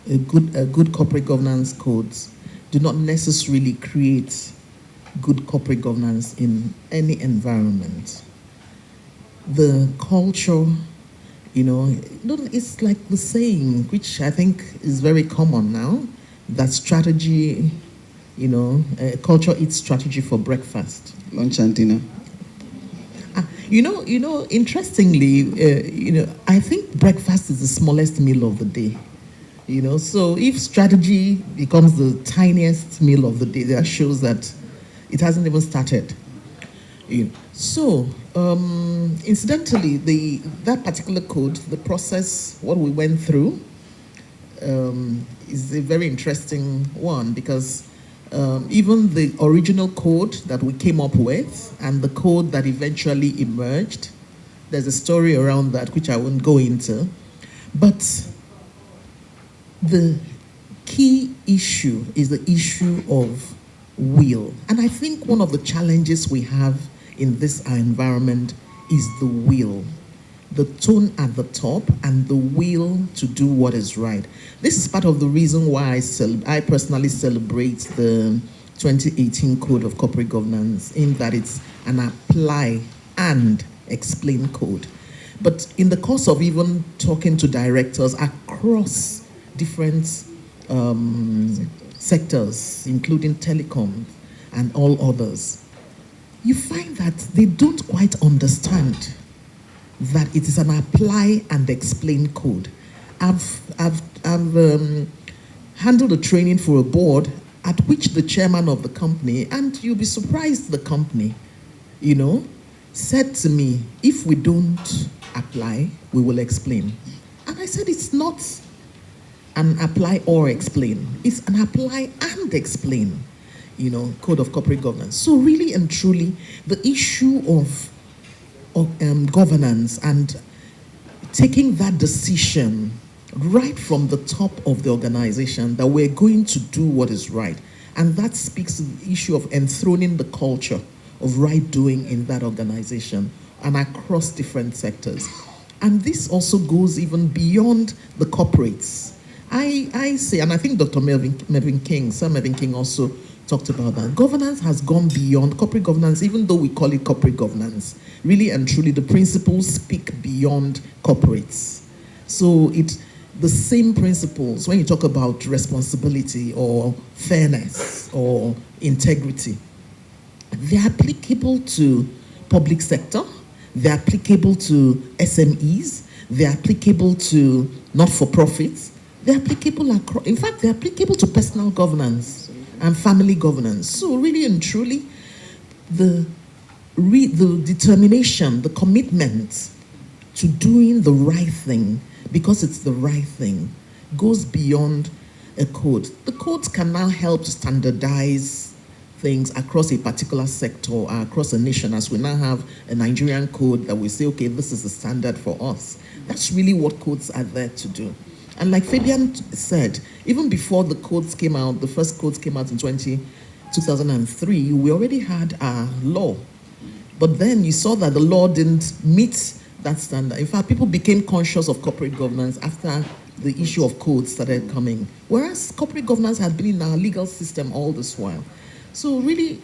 a good corporate governance codes do not necessarily create good corporate governance in any environment. The culture, it's like the saying, which I think is very common now, that strategy, culture eats strategy for breakfast. Lunch and dinner. Interestingly, I think breakfast is the smallest meal of the day. So if strategy becomes the tiniest meal of the day, that shows that it hasn't even started. So, incidentally, that particular code, the process, what we went through, is a very interesting one, because even the original code that we came up with and the code that eventually emerged, there's a story around that which I won't go into. But the key issue is the issue of will. And I think one of the challenges we have in this environment is the will. The tone at the top and the will to do what is right. This is part of the reason why I personally celebrate the 2018 Code of Corporate Governance, in that it's an apply and explain code. But in the course of even talking to directors across different sectors, including telecom and all others, you find that they don't quite understand that it is an apply and explain code. I've handled a training for a board at which the chairman of the company, and you'll be surprised, the company, said to me, if we don't apply, we will explain. And I said, it's not an apply or explain. It's an apply and explain, Code of Corporate Governance. So really and truly, the issue of governance and taking that decision right from the top of the organization that we're going to do what is right. And that speaks to the issue of enthroning the culture of right doing in that organization and across different sectors. And this also goes even beyond the corporates. I say, and I think Dr. Mervyn King also talked about that. Governance has gone beyond corporate governance, even though we call it corporate governance. Really and truly, the principles speak beyond corporates. So the same principles, when you talk about responsibility or fairness or integrity, they're applicable to public sector, they're applicable to SMEs, they're applicable to not-for-profits, they're applicable across, in fact, they're applicable to personal governance and family governance. So really and truly, the determination, the commitment to doing the right thing because it's the right thing goes beyond a code. The codes can now help standardize things across a particular sector or across a nation, as we now have a Nigerian code that we say, okay, this is the standard for us. That's really what codes are there to do. And like Fabian said, even before the codes came out, the first codes came out in 2003, we already had a law. But then you saw that the law didn't meet that standard. In fact, people became conscious of corporate governance after the issue of codes started coming, whereas corporate governance had been in our legal system all this while. So really,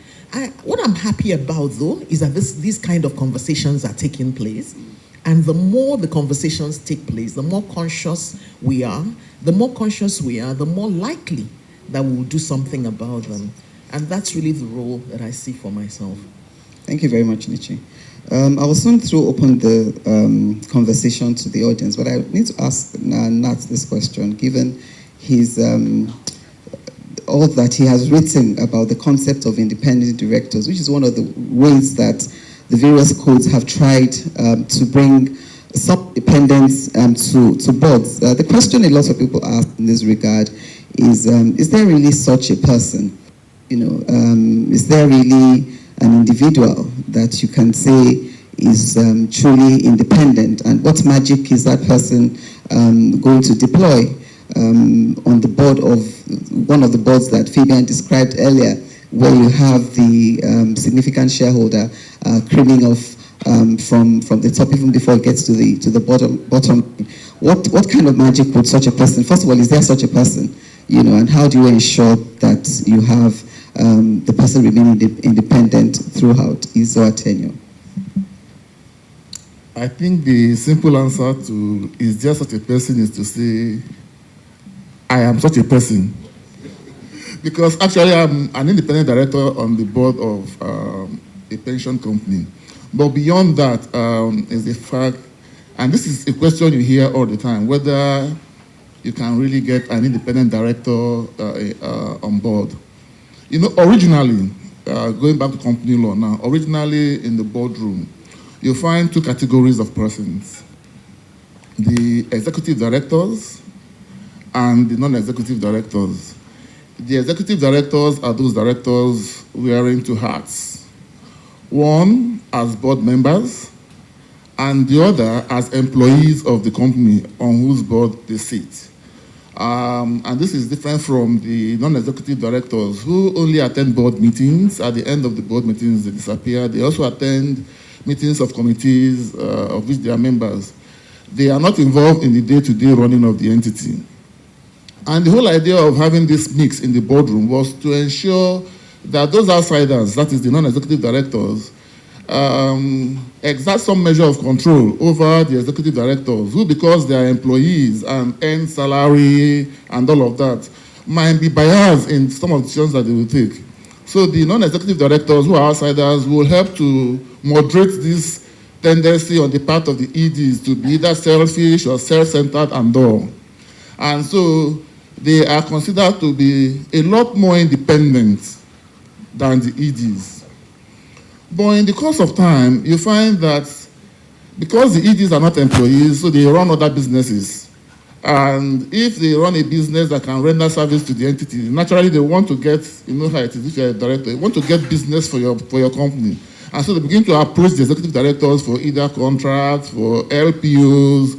what I'm happy about, though, is that these kind of conversations are taking place. And the more the conversations take place, the more conscious we are, the more likely that we will do something about them. And that's really the role that I see for myself. Thank you very much, Nichi. I will soon open the conversation to the audience, but I need to ask Nat this question, given his all that he has written about the concept of independent directors, which is one of the ways that the various codes have tried to bring some independence to boards. The question a lot of people ask in this regard is there really such a person? Is there really an individual that you can say is truly independent, and what magic is that person going to deploy on the board of one of the boards that Fabian described earlier, where you have the significant shareholder creaming off from the top even before it gets to the bottom. What kind of magic would such a person? First of all, is there such a person? And how do you ensure that you have the person remaining independent throughout his or her tenure? I think the simple answer to is there such a person is to say, I am such a person. Because actually I'm an independent director on the board of a pension company. But beyond that is the fact, and this is a question you hear all the time, whether you can really get an independent director on board. Originally, going back to company law now, originally in the boardroom, you find two categories of persons: the executive directors and the non-executive directors. The executive directors are those directors wearing two hats. One as board members, and the other as employees of the company on whose board they sit. And this is different from the non-executive directors who only attend board meetings. At the end of the board meetings, they disappear. They also attend meetings of committees of which they are members. They are not involved in the day-to-day running of the entity. And the whole idea of having this mix in the boardroom was to ensure that those outsiders, that is the non-executive directors, exert some measure of control over the executive directors who, because they are employees and earn salary and all of that, might be biased in some of the decisions that they will take. So the non-executive directors who are outsiders will help to moderate this tendency on the part of the EDs to be either selfish or self-centered and all. And so they are considered to be a lot more independent than the EDs. But in the course of time, you find that because the EDs are not employees, so they run other businesses. And if they run a business that can render service to the entity, naturally they want to get, how it is, if you're a director, you want to get business for your company. And so they begin to approach the executive directors for either contracts, for LPOs,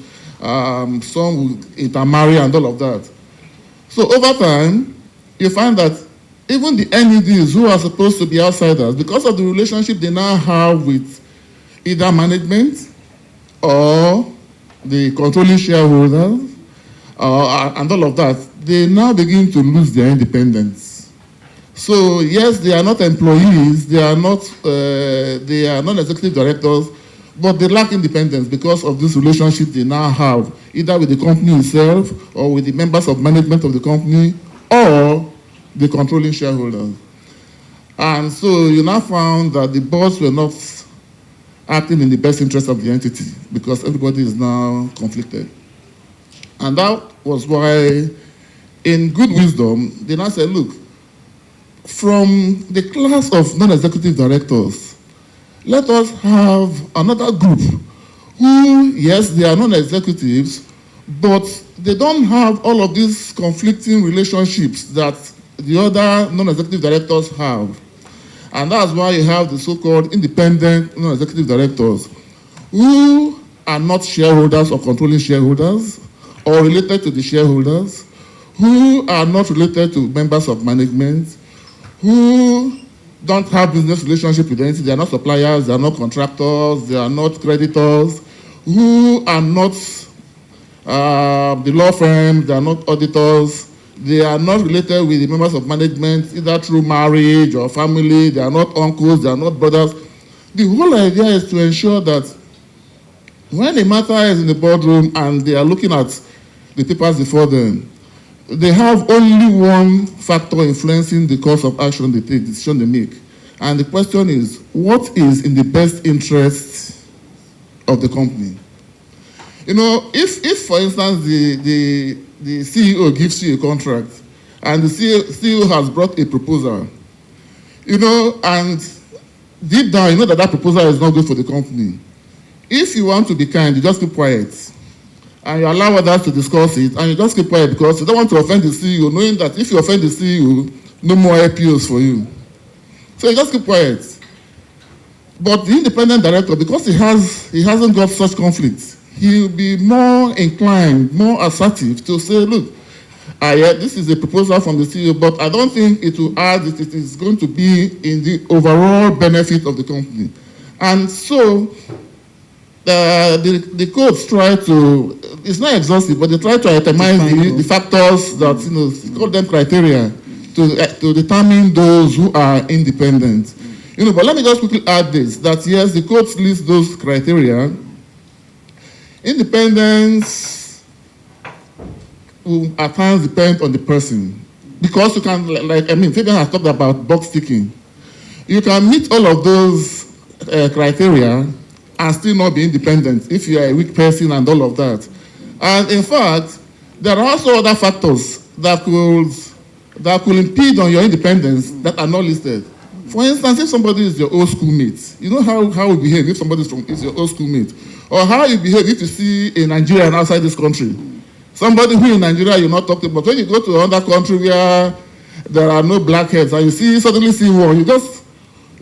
some will intermarry and all of that. So over time, you find that even the NEDs who are supposed to be outsiders, because of the relationship they now have with either management or the controlling shareholders and all of that, they now begin to lose their independence. So yes, they are not employees, they are non-executive directors, but they lack independence because of this relationship they now have, either with the company itself or with the members of management of the company or the controlling shareholders. And so you now found that the boards were not acting in the best interest of the entity because everybody is now conflicted. And that was why, in good wisdom, they now said, look, from the class of non-executive directors, let us have another group who, yes, they are non-executives, but they don't have all of these conflicting relationships that the other non-executive directors have. And that's why you have the so-called independent non-executive directors who are not shareholders or controlling shareholders or related to the shareholders, who are not related to members of management, who don't have business relationship with anything. They are not suppliers, they are not contractors, they are not creditors, who are not the law firms, they are not auditors, they are not related with the members of management, either through marriage or family, they are not uncles, they are not brothers. The whole idea is to ensure that when a matter is in the boardroom and they are looking at the papers before them, they have only one factor influencing the course of action they take, the decision they make. And the question is, what is in the best interest of the company? You know, if for instance, the CEO gives you a contract and the CEO has brought a proposal, you know, and deep down, you know that that proposal is not good for the company. If you want to be kind, you just keep quiet. And you allow others to discuss it, and you just keep quiet because you don't want to offend the CEO, knowing that if you offend the CEO, no more IPOs for you. So you just keep quiet. But the independent director, because he hasn't got such conflicts, he'll be more inclined, more assertive to say, look, this is a proposal from the CEO, but I don't think it will add, it is going to be in the overall benefit of the company. And so, the codes try to, it's not exhaustive, but they try to itemize the factors that, you know, call them criteria to determine those who are independent. You know, but let me just quickly add this, that yes, the codes list those criteria. Independence will at times depend on the person. Because you can, Fabian has talked about box ticking. You can meet all of those criteria and still not be independent if you are a weak person and all of that. And in fact, there are also other factors that could impede on your independence that are not listed. For instance, if somebody is your old schoolmate, you know how you behave if somebody is your old schoolmate, or how you behave if you see a Nigerian outside this country. Somebody who in Nigeria you're not talking about. When you go to another country where there are no blackheads and you suddenly see one, you just.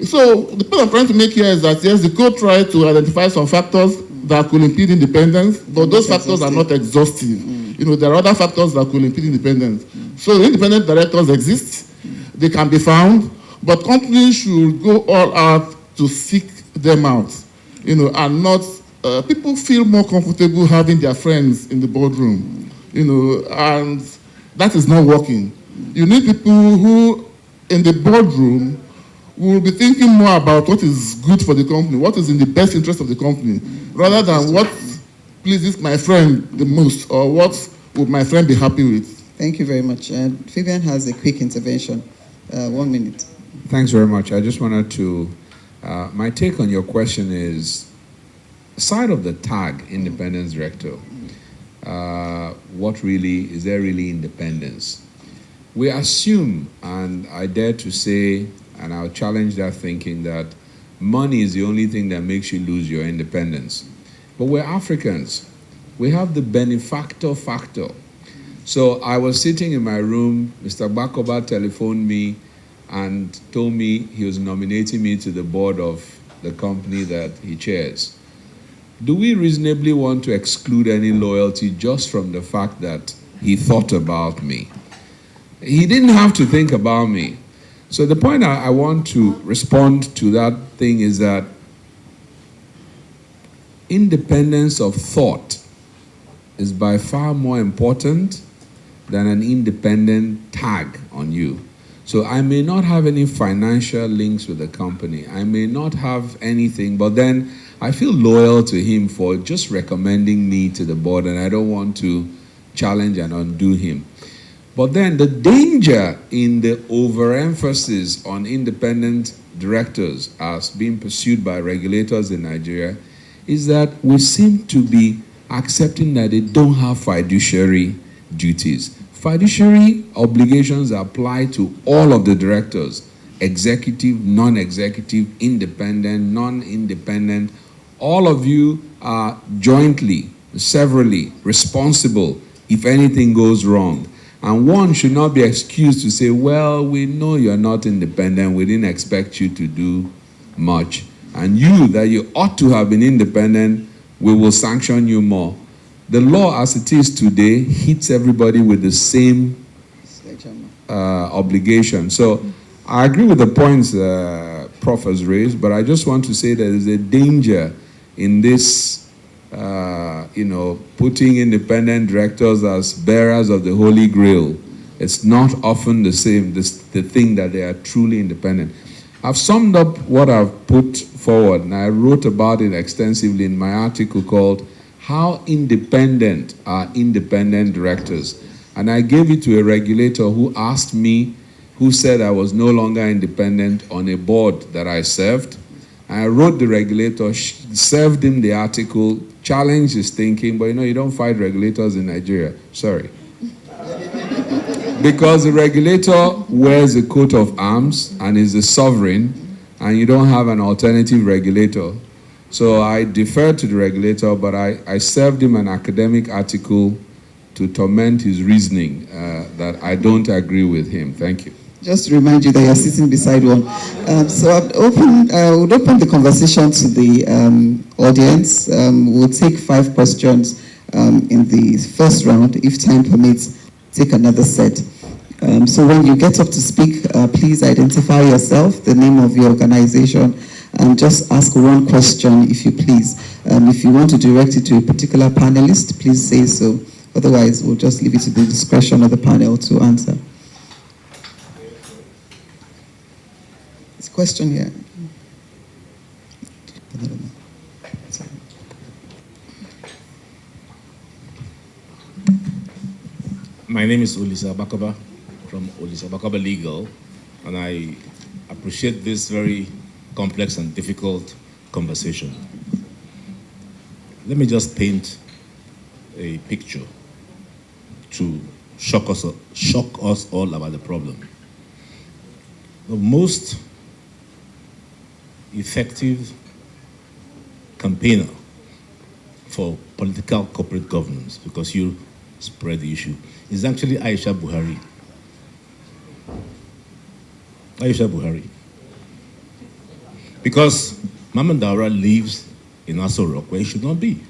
So the point I'm trying to make here is that yes, the code tried to identify some factors that could impede independence, but those factors are not exhaustive. You know, there are other factors that could impede independence. So the independent directors exist, they can be found, but companies should go all out to seek them out, you know, and not, people feel more comfortable having their friends in the boardroom, you know, and that is not working. You need people who, in the boardroom, will be thinking more about what is good for the company, what is in the best interest of the company, rather than what pleases my friend the most, or what would my friend be happy with. Thank you very much. Fabian has a quick intervention. 1 minute. Thanks very much. I just wanted to, my take on your question is, aside of the tag, independence director, what really, is there really independence? We assume, and I dare to say, and I'll challenge that thinking, that money is the only thing that makes you lose your independence. But we're Africans. We have the benefactor factor. So I was sitting in my room, Mr. Bakoba telephoned me and told me he was nominating me to the board of the company that he chairs. Do we reasonably want to exclude any loyalty just from the fact that he thought about me? He didn't have to think about me. So the point I want to respond to that thing is that independence of thought is by far more important than an independent tag on you. So I may not have any financial links with the company. I may not have anything, but then I feel loyal to him for just recommending me to the board, and I don't want to challenge and undo him. But then the danger in the overemphasis on independent directors as being pursued by regulators in Nigeria is that we seem to be accepting that they don't have fiduciary duties. Fiduciary obligations apply to all of the directors, executive, non-executive, independent, non-independent. All of you are jointly, severally responsible if anything goes wrong. And one should not be excused to say, well, we know you're not independent, we didn't expect you to do much. And you, that you ought to have been independent, we will sanction you more. The law as it is today hits everybody with the same obligation. So I agree with the points Prof has raised, but I just want to say that there's a danger in this, putting independent directors as bearers of the Holy Grail. It's not often the same, the thing that they are truly independent. I've summed up what I've put forward, and I wrote about it extensively in my article called How Independent Are Independent Directors? And I gave it to a regulator who asked me, who said I was no longer independent on a board that I served. I wrote the regulator, served him the article, challenged his thinking, but you don't fight regulators in Nigeria. Sorry. Because the regulator wears a coat of arms and is the sovereign, and you don't have an alternative regulator. So I deferred to the regulator, but I served him an academic article to torment his reasoning that I don't agree with him. Thank you. Just to remind you that you're sitting beside one. So I would open the conversation to the audience. We'll take 5 questions in the first round. If time permits, take another set. So when you get up to speak, please identify yourself, the name of your organization, and just ask one question, if you please. If you want to direct it to a particular panelist, please say so. Otherwise, we'll just leave it to the discretion of the panel to answer. There's a question here. My name is Olisa Bakoba from Olisa Bakoba Legal, and I appreciate this very complex and difficult conversation. Let me just paint a picture to shock us all about the problem. The most effective campaigner for political corporate governance, because you spread the issue, is actually Aisha Buhari. Aisha Buhari. Because Mama Daura lives in Aso Rock where he should not be.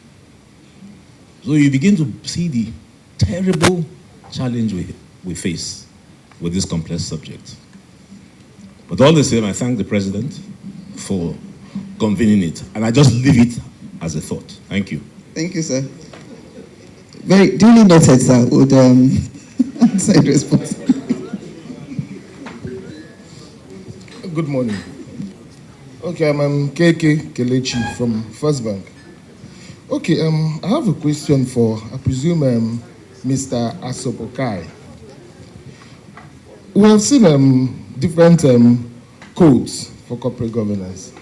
So you begin to see the terrible challenge we face with this complex subject. But all the same, I thank the President for convening it, and I just leave it as a thought. Thank you. Thank you, sir. Very duly noted, sir. Would answer in response. Good morning. Okay, I'm KK Kelechi from First Bank. Okay, I have a question for, I presume, Mr. Asopokai. We have seen different codes for corporate governance,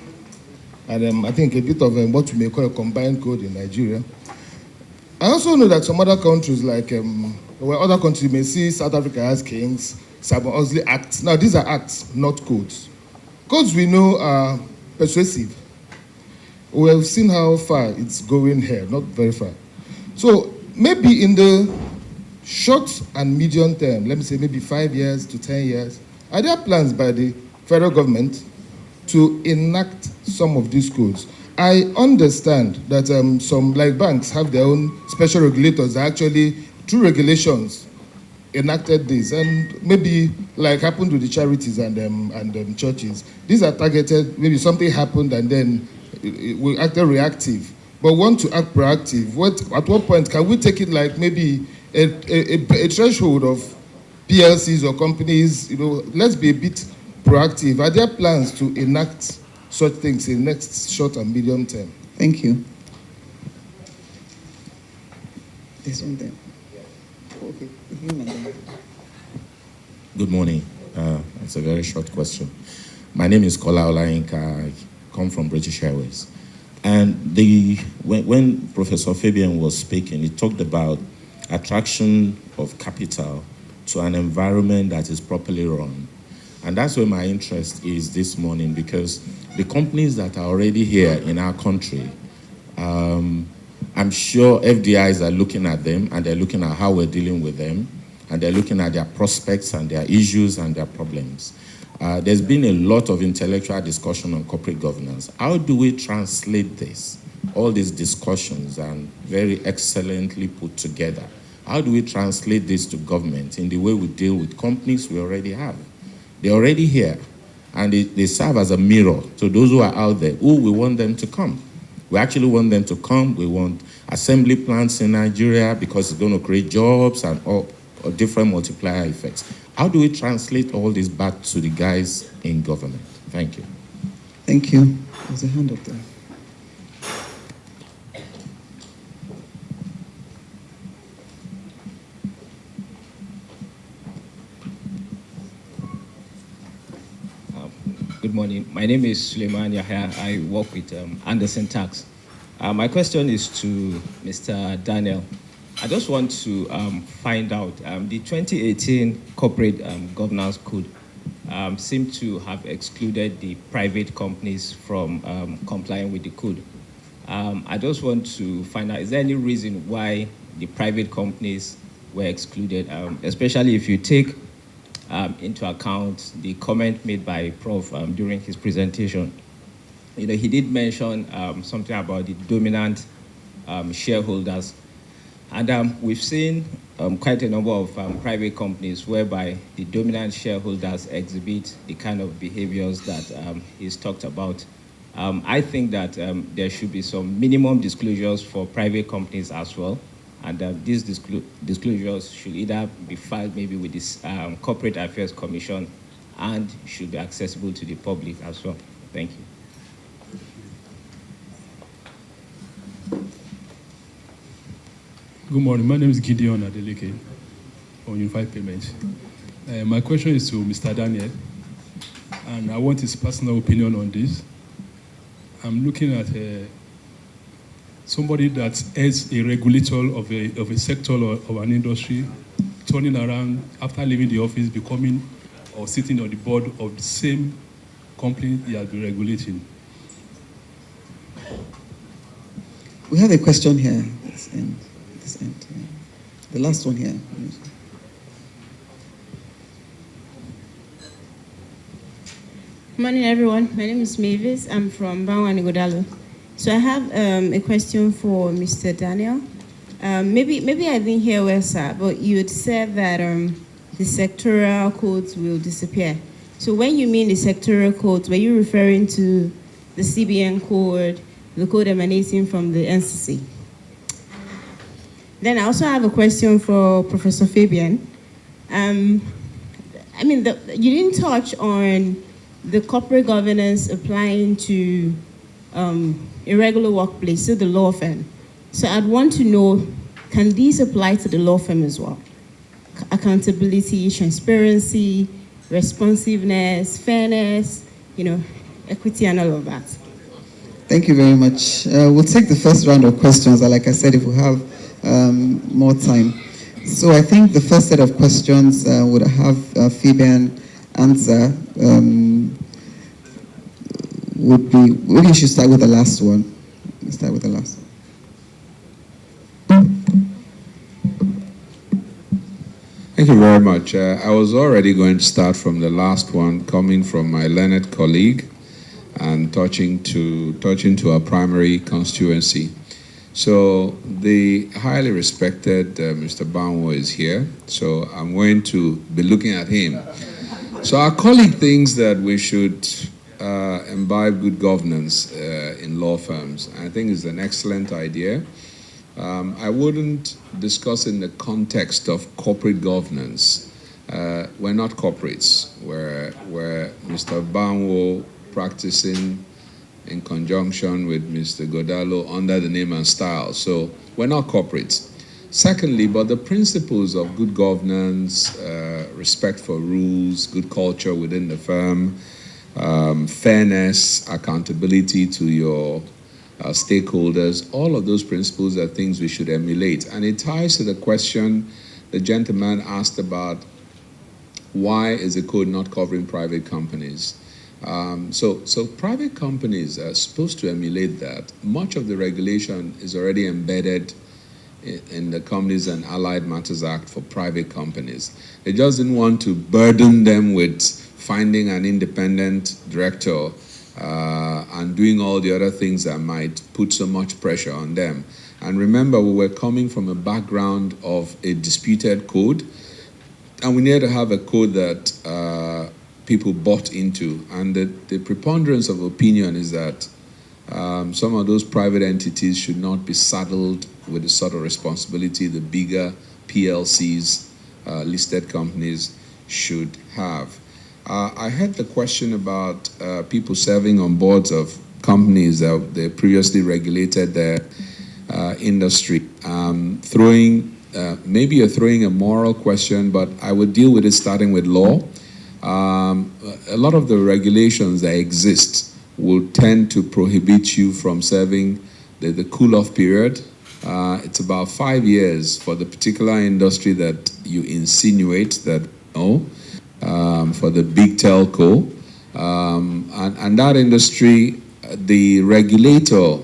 and I think a bit of what we may call a combined code in Nigeria. I also know that some other countries, like where other countries you may see South Africa has kings, Sabon acts. Now these are acts, not codes. Codes we know are persuasive. We have seen how far it's going here, not very far. So maybe in the short and medium term, let me say maybe 5 years to 10 years, are there plans by the federal government to enact some of these codes? I understand that some, like banks, have their own special regulators that actually, through regulations, enacted this, and maybe like happened with the charities and churches. These are targeted, maybe something happened and then we acted reactive, but want to act proactive. At what point can we take it like maybe a threshold of PLCs or companies, let's be a bit proactive. Are there plans to enact such things in next short and medium term? Thank you. This one there. Okay. Good morning. It's a very short question. My name is Kola Olayinka. I come from British Airways. And when Professor Fabian was speaking, he talked about attraction of capital to an environment that is properly run. And that's where my interest is this morning, because the companies that are already here in our country I'm sure FDIs are looking at them, and they're looking at how we're dealing with them, and they're looking at their prospects and their issues and their problems. There's been a lot of intellectual discussion on corporate governance. How do we translate this? All these discussions and very excellently put together. How do we translate this to government in the way we deal with companies we already have? They're already here, and they serve as a mirror to those who are out there, who we want them to come. We actually want them to come. We want assembly plants in Nigeria because it's going to create jobs and all different multiplier effects. How do we translate all this back to the guys in government? Thank you. Thank you. There's a hand up there. Good morning. My name is Suleiman Yahya. I work with Anderson Tax. My question is to Mr. Daniel. I just want to find out, the 2018 Corporate Governance Code seemed to have excluded the private companies from complying with the code. I just want to find out, is there any reason why the private companies were excluded, especially if you take into account the comment made by Prof. During his presentation. You know, he did mention something about the dominant shareholders. And we've seen quite a number of private companies whereby the dominant shareholders exhibit the kind of behaviors that he's talked about. I think that there should be some minimum disclosures for private companies as well. And these disclosures should either be filed maybe with this Corporate Affairs Commission and should be accessible to the public as well. Thank you. Good morning. My name is Gideon Adeleke from Unified Payments. My question is to Mr. Daniel, and I want his personal opinion on this. I'm looking at somebody that is a regulator of a sector or of an industry, turning around after leaving the office, becoming or sitting on the board of the same company he has been regulating. We have a question here. This end. Yeah. The last one here. Morning, everyone. My name is Mavis. I'm from Bangwanigodalo. So I have a question for Mr. Daniel. Maybe I didn't hear well, sir, but you had said that the sectoral codes will disappear. So when you mean the sectoral codes, were you referring to the CBN code, the code emanating from the NCC? Then I also have a question for Professor Fabian. You didn't touch on the corporate governance applying to irregular workplace, so the law firm. So I'd want to know, can these apply to the law firm as well? Accountability, transparency, responsiveness, fairness, equity and all of that. Thank you very much. We'll take the first round of questions, like I said, if we have more time. So I think the first set of questions would have Fabian answer. Would be, maybe you should start with the last one. Start with the last one. Thank you very much. I was already going to start from the last one, coming from my learned colleague and touching to our primary constituency. So the highly respected Mr. Banwo is here, so I'm going to be looking at him. So our colleague thinks that we should imbibe good governance in law firms. I think it's an excellent idea. I wouldn't discuss in the context of corporate governance. We're not corporates. We're Mr. Banwo practicing in conjunction with Mr. Godalo under the name and style. So we're not corporates. Secondly, but the principles of good governance, respect for rules, good culture within the firm, fairness, accountability to your stakeholders, all of those principles are things we should emulate. And it ties to the question the gentleman asked about why is the code not covering private companies? So private companies are supposed to emulate that. Much of the regulation is already embedded in the Companies and Allied Matters Act for private companies. They just didn't want to burden them with finding an independent director and doing all the other things that might put so much pressure on them. And remember, we were coming from a background of a disputed code, and we needed to have a code that people bought into. And the preponderance of opinion is that some of those private entities should not be saddled with the sort of responsibility the bigger PLCs, listed companies, should have. I had the question about people serving on boards of companies that they previously regulated their industry. Maybe you're throwing a moral question, but I would deal with it starting with law. A lot of the regulations that exist will tend to prohibit you from serving the cool-off period. It's about 5 years for the particular industry that you insinuate that, for the big telco. And that industry, the regulator,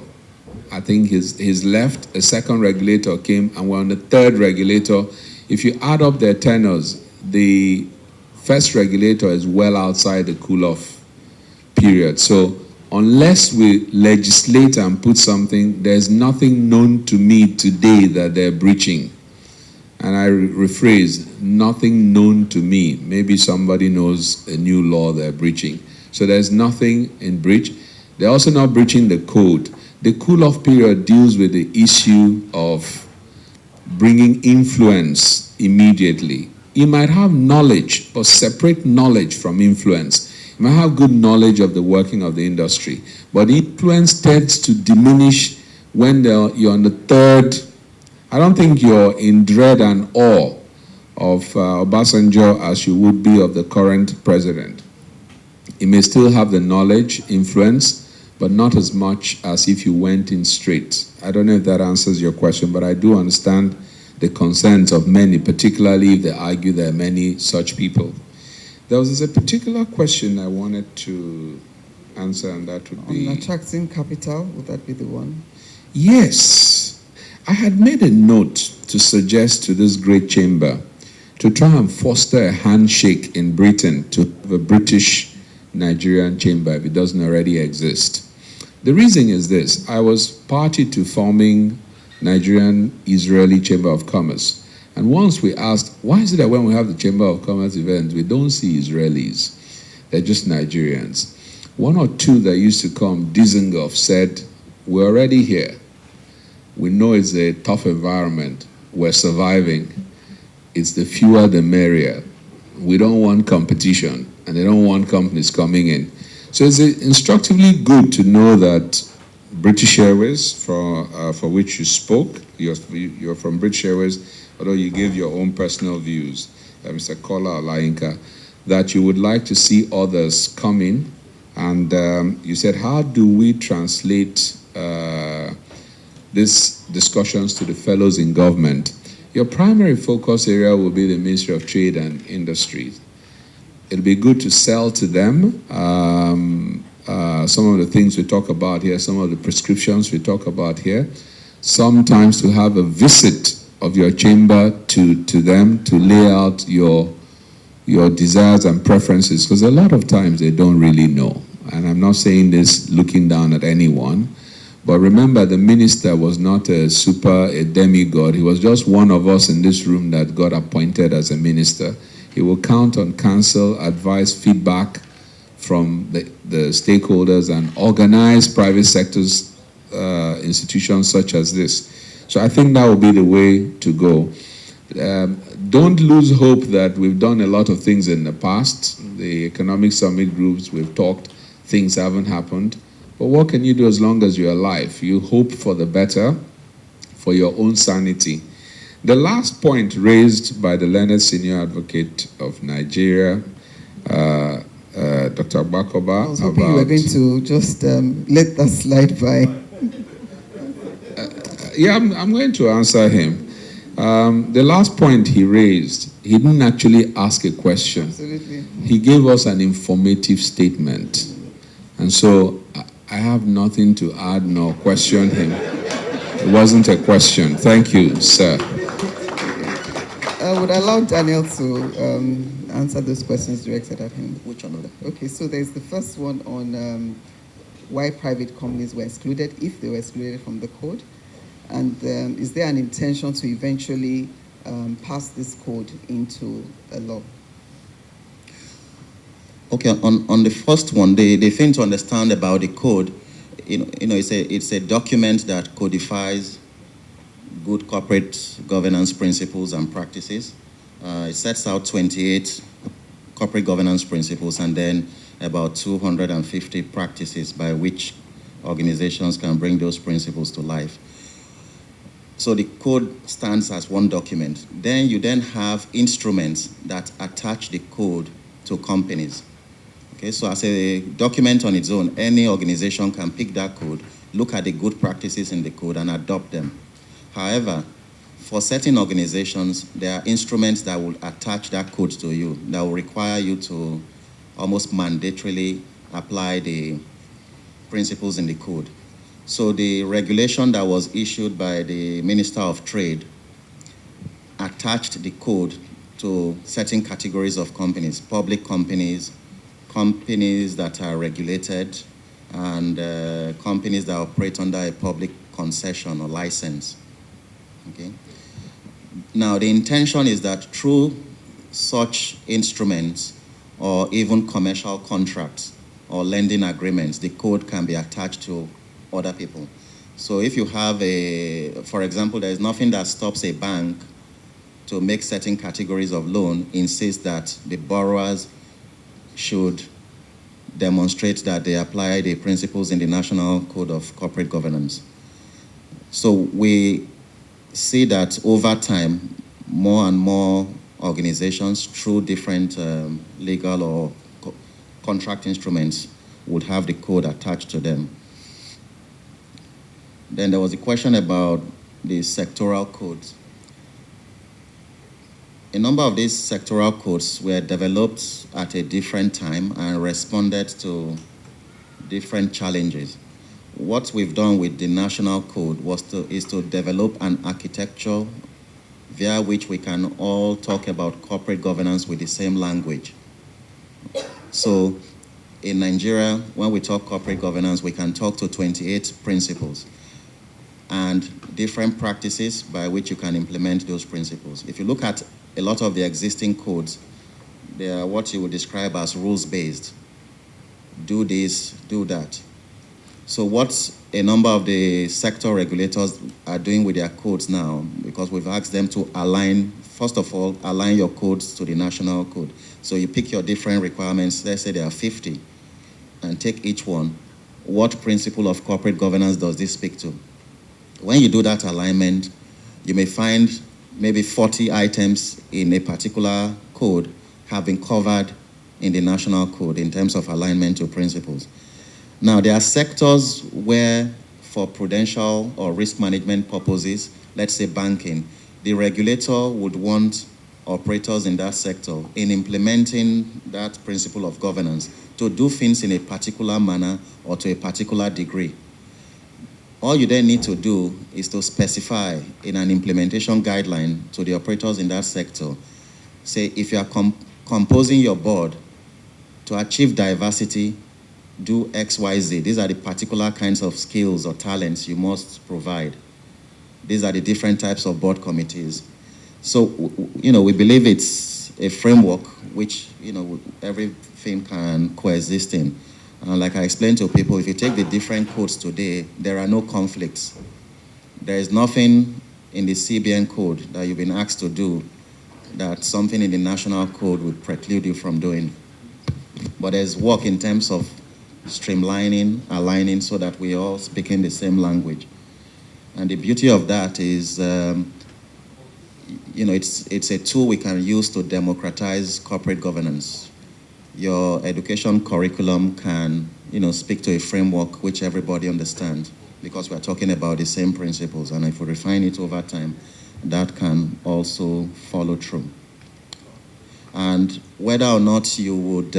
I think he's left, a second regulator came, and we're on the third regulator. If you add up their tenures, the first regulator is well outside the cool-off period. So unless we legislate and put something, there's nothing known to me today that they're breaching. And I rephrase, nothing known to me. Maybe somebody knows a new law they're breaching. So there's nothing in breach. They're also not breaching the code. The cool-off period deals with the issue of bringing influence immediately. You might have knowledge, but separate knowledge from influence. You might have good knowledge of the working of the industry, but influence tends to diminish when you're on the third. I don't think you're in dread and awe of Obasanjo as you would be of the current president. You may still have the knowledge, influence, but not as much as if you went in straight. I don't know if that answers your question, but I do understand the concerns of many, particularly if they argue there are many such people. There was a particular question I wanted to answer, and that would be... On attracting capital, would that be the one? Yes. I had made a note to suggest to this great chamber to try and foster a handshake in Britain to have a British-Nigerian chamber if it doesn't already exist. The reason is this. I was party to forming Nigerian-Israeli Chamber of Commerce. And once we asked, why is it that when we have the Chamber of Commerce events, we don't see Israelis? They're just Nigerians. One or two that used to come, Dizengoff, said, we're already here. We know it's a tough environment. We're surviving. It's the fewer the merrier. We don't want competition, and they don't want companies coming in. So it's instructively good to know that British Airways, for which you spoke, you're from British Airways, although you gave your own personal views, Mr. Kola Olainka, that you would like to see others come in. And you said, how do we translate these discussions to the fellows in government? Your primary focus area will be the Ministry of Trade and Industries. It'll be good to sell to them some of the things we talk about here, some of the prescriptions we talk about here, sometimes to have a visit of your chamber to them to lay out your desires and preferences, because a lot of times they don't really know. And I'm not saying this looking down at anyone, but remember, the minister was not a demigod. He was just one of us in this room that got appointed as a minister. He will count on counsel, advice, feedback from the stakeholders and organize private sectors, institutions such as this. So I think that will be the way to go. Don't lose hope that we've done a lot of things in the past. The economic summit groups, we've talked, things haven't happened. But what can you do as long as you're alive? You hope for the better, for your own sanity. The last point raised by the learned senior advocate of Nigeria, Dr. Bakoba, I was hoping you were going to just let that slide by. Yeah, I'm going to answer him. The last point he raised, he didn't actually ask a question. Absolutely. He gave us an informative statement. And so I have nothing to add nor question him. It wasn't a question. Thank you, sir. I would allow Daniel to answer those questions directed at him. Which one? Okay, so there's the first one on why private companies were excluded, if they were excluded from the code. And is there an intention to eventually pass this code into a law? Okay, on the first one, the thing to understand about the code, it's a document that codifies good corporate governance principles and practices. It sets out 28 corporate governance principles and then about 250 practices by which organizations can bring those principles to life. So the code stands as one document. Then you have instruments that attach the code to companies. Okay, so as a document on its own, any organization can pick that code, look at the good practices in the code and adopt them. However, for certain organizations, there are instruments that will attach that code to you, that will require you to almost mandatorily apply the principles in the code. So the regulation that was issued by the Minister of Trade attached the code to certain categories of companies, public companies, companies that are regulated, and companies that operate under a public concession or license. Okay. Now, the intention is that through such instruments or even commercial contracts or lending agreements, the code can be attached to other people. So if you have for example, there is nothing that stops a bank to make certain categories of loan insist that the borrowers should demonstrate that they apply the principles in the National Code of Corporate Governance. So we see that over time, more and more organizations through different legal or contract instruments would have the code attached to them. Then there was a question about the sectoral codes. A number of these sectoral codes were developed at a different time and responded to different challenges. What we've done with the national code is to develop an architecture via which we can all talk about corporate governance with the same language. So in Nigeria, when we talk corporate governance, we can talk to 28 principles and different practices by which you can implement those principles. If you look at a lot of the existing codes, they are what you would describe as rules-based. Do this, do that. So what a number of the sector regulators are doing with their codes now, because we've asked them to align, first of all, align your codes to the national code. So you pick your different requirements, let's say there are 50, and take each one. What principle of corporate governance does this speak to? When you do that alignment, you may find maybe 40 items in a particular code have been covered in the national code in terms of alignment to principles. Now, there are sectors where, for prudential or risk management purposes, let's say banking, the regulator would want operators in that sector in implementing that principle of governance to do things in a particular manner or to a particular degree. All you then need to do is to specify in an implementation guideline to the operators in that sector, say if you are composing your board to achieve diversity, do X, Y, Z. These are the particular kinds of skills or talents you must provide. These are the different types of board committees. So, we believe it's a framework which, everything can coexist in. Like I explained to people, if you take the different codes today, there are no conflicts. There is nothing in the CBN code that you've been asked to do that something in the national code would preclude you from doing. But there's work in terms of streamlining, aligning so that we all speak in the same language. And the beauty of that is, it's a tool we can use to democratize corporate governance. Your education curriculum can, speak to a framework which everybody understands because we're talking about the same principles. And if we refine it over time, that can also follow through. And whether or not you would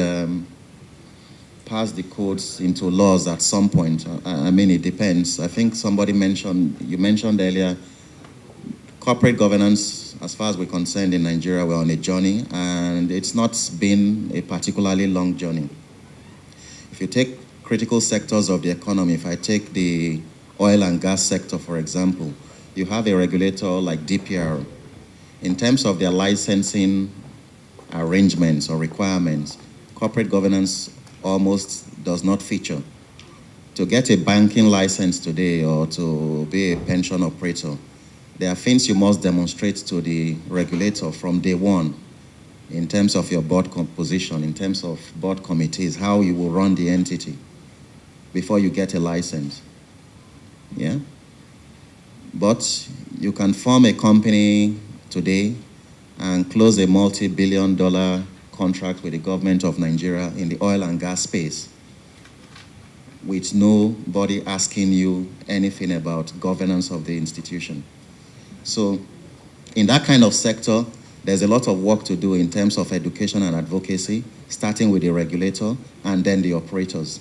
pass the codes into laws at some point, I mean, it depends. I think you mentioned earlier, corporate governance, as far as we're concerned in Nigeria, we're on a journey, and it's not been a particularly long journey. If you take critical sectors of the economy, if I take the oil and gas sector, for example, you have a regulator like DPR. In terms of their licensing arrangements or requirements, corporate governance almost does not feature. To get a banking license today or to be a pension operator, there are things you must demonstrate to the regulator from day one in terms of your board composition, in terms of board committees, how you will run the entity before you get a license. Yeah? But you can form a company today and close a multi-billion-dollar contract with the government of Nigeria in the oil and gas space with nobody asking you anything about governance of the institution. So in that kind of sector, there's a lot of work to do in terms of education and advocacy, starting with the regulator and then the operators.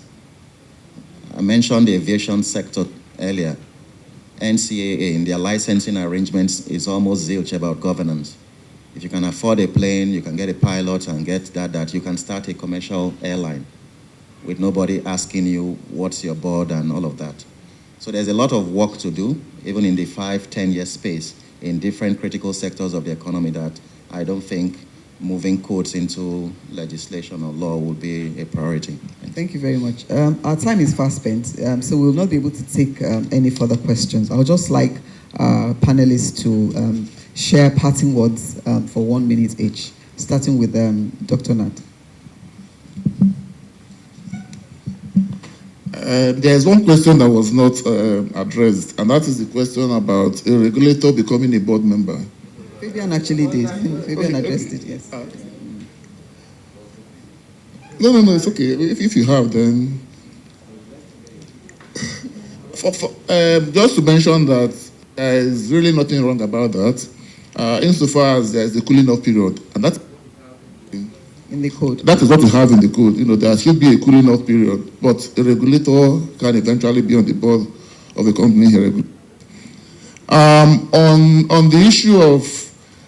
I mentioned the aviation sector earlier. NCAA, in their licensing arrangements, is almost zilch about governance. If you can afford a plane, you can get a pilot and get that you can start a commercial airline with nobody asking you what's your board and all of that. So there's a lot of work to do, even in the 5-10 year space, in different critical sectors of the economy that I don't think moving codes into legislation or law will be a priority. Thank you very much. Our time is fast spent, so we'll not be able to take any further questions. I would just like our panelists to share parting words for 1 minute each, starting with Dr. Nat. There's one question that was not addressed, and that is the question about a regulator becoming a board member. Fabian actually did. Fabian addressed it, yes. No, it's okay. If you have, then... just to mention that there is really nothing wrong about that, insofar as there is a cooling off period, and that in the code. That is what we have in the code. There should be a cooling off period, but a regulator can eventually be on the board of a company here. On the issue of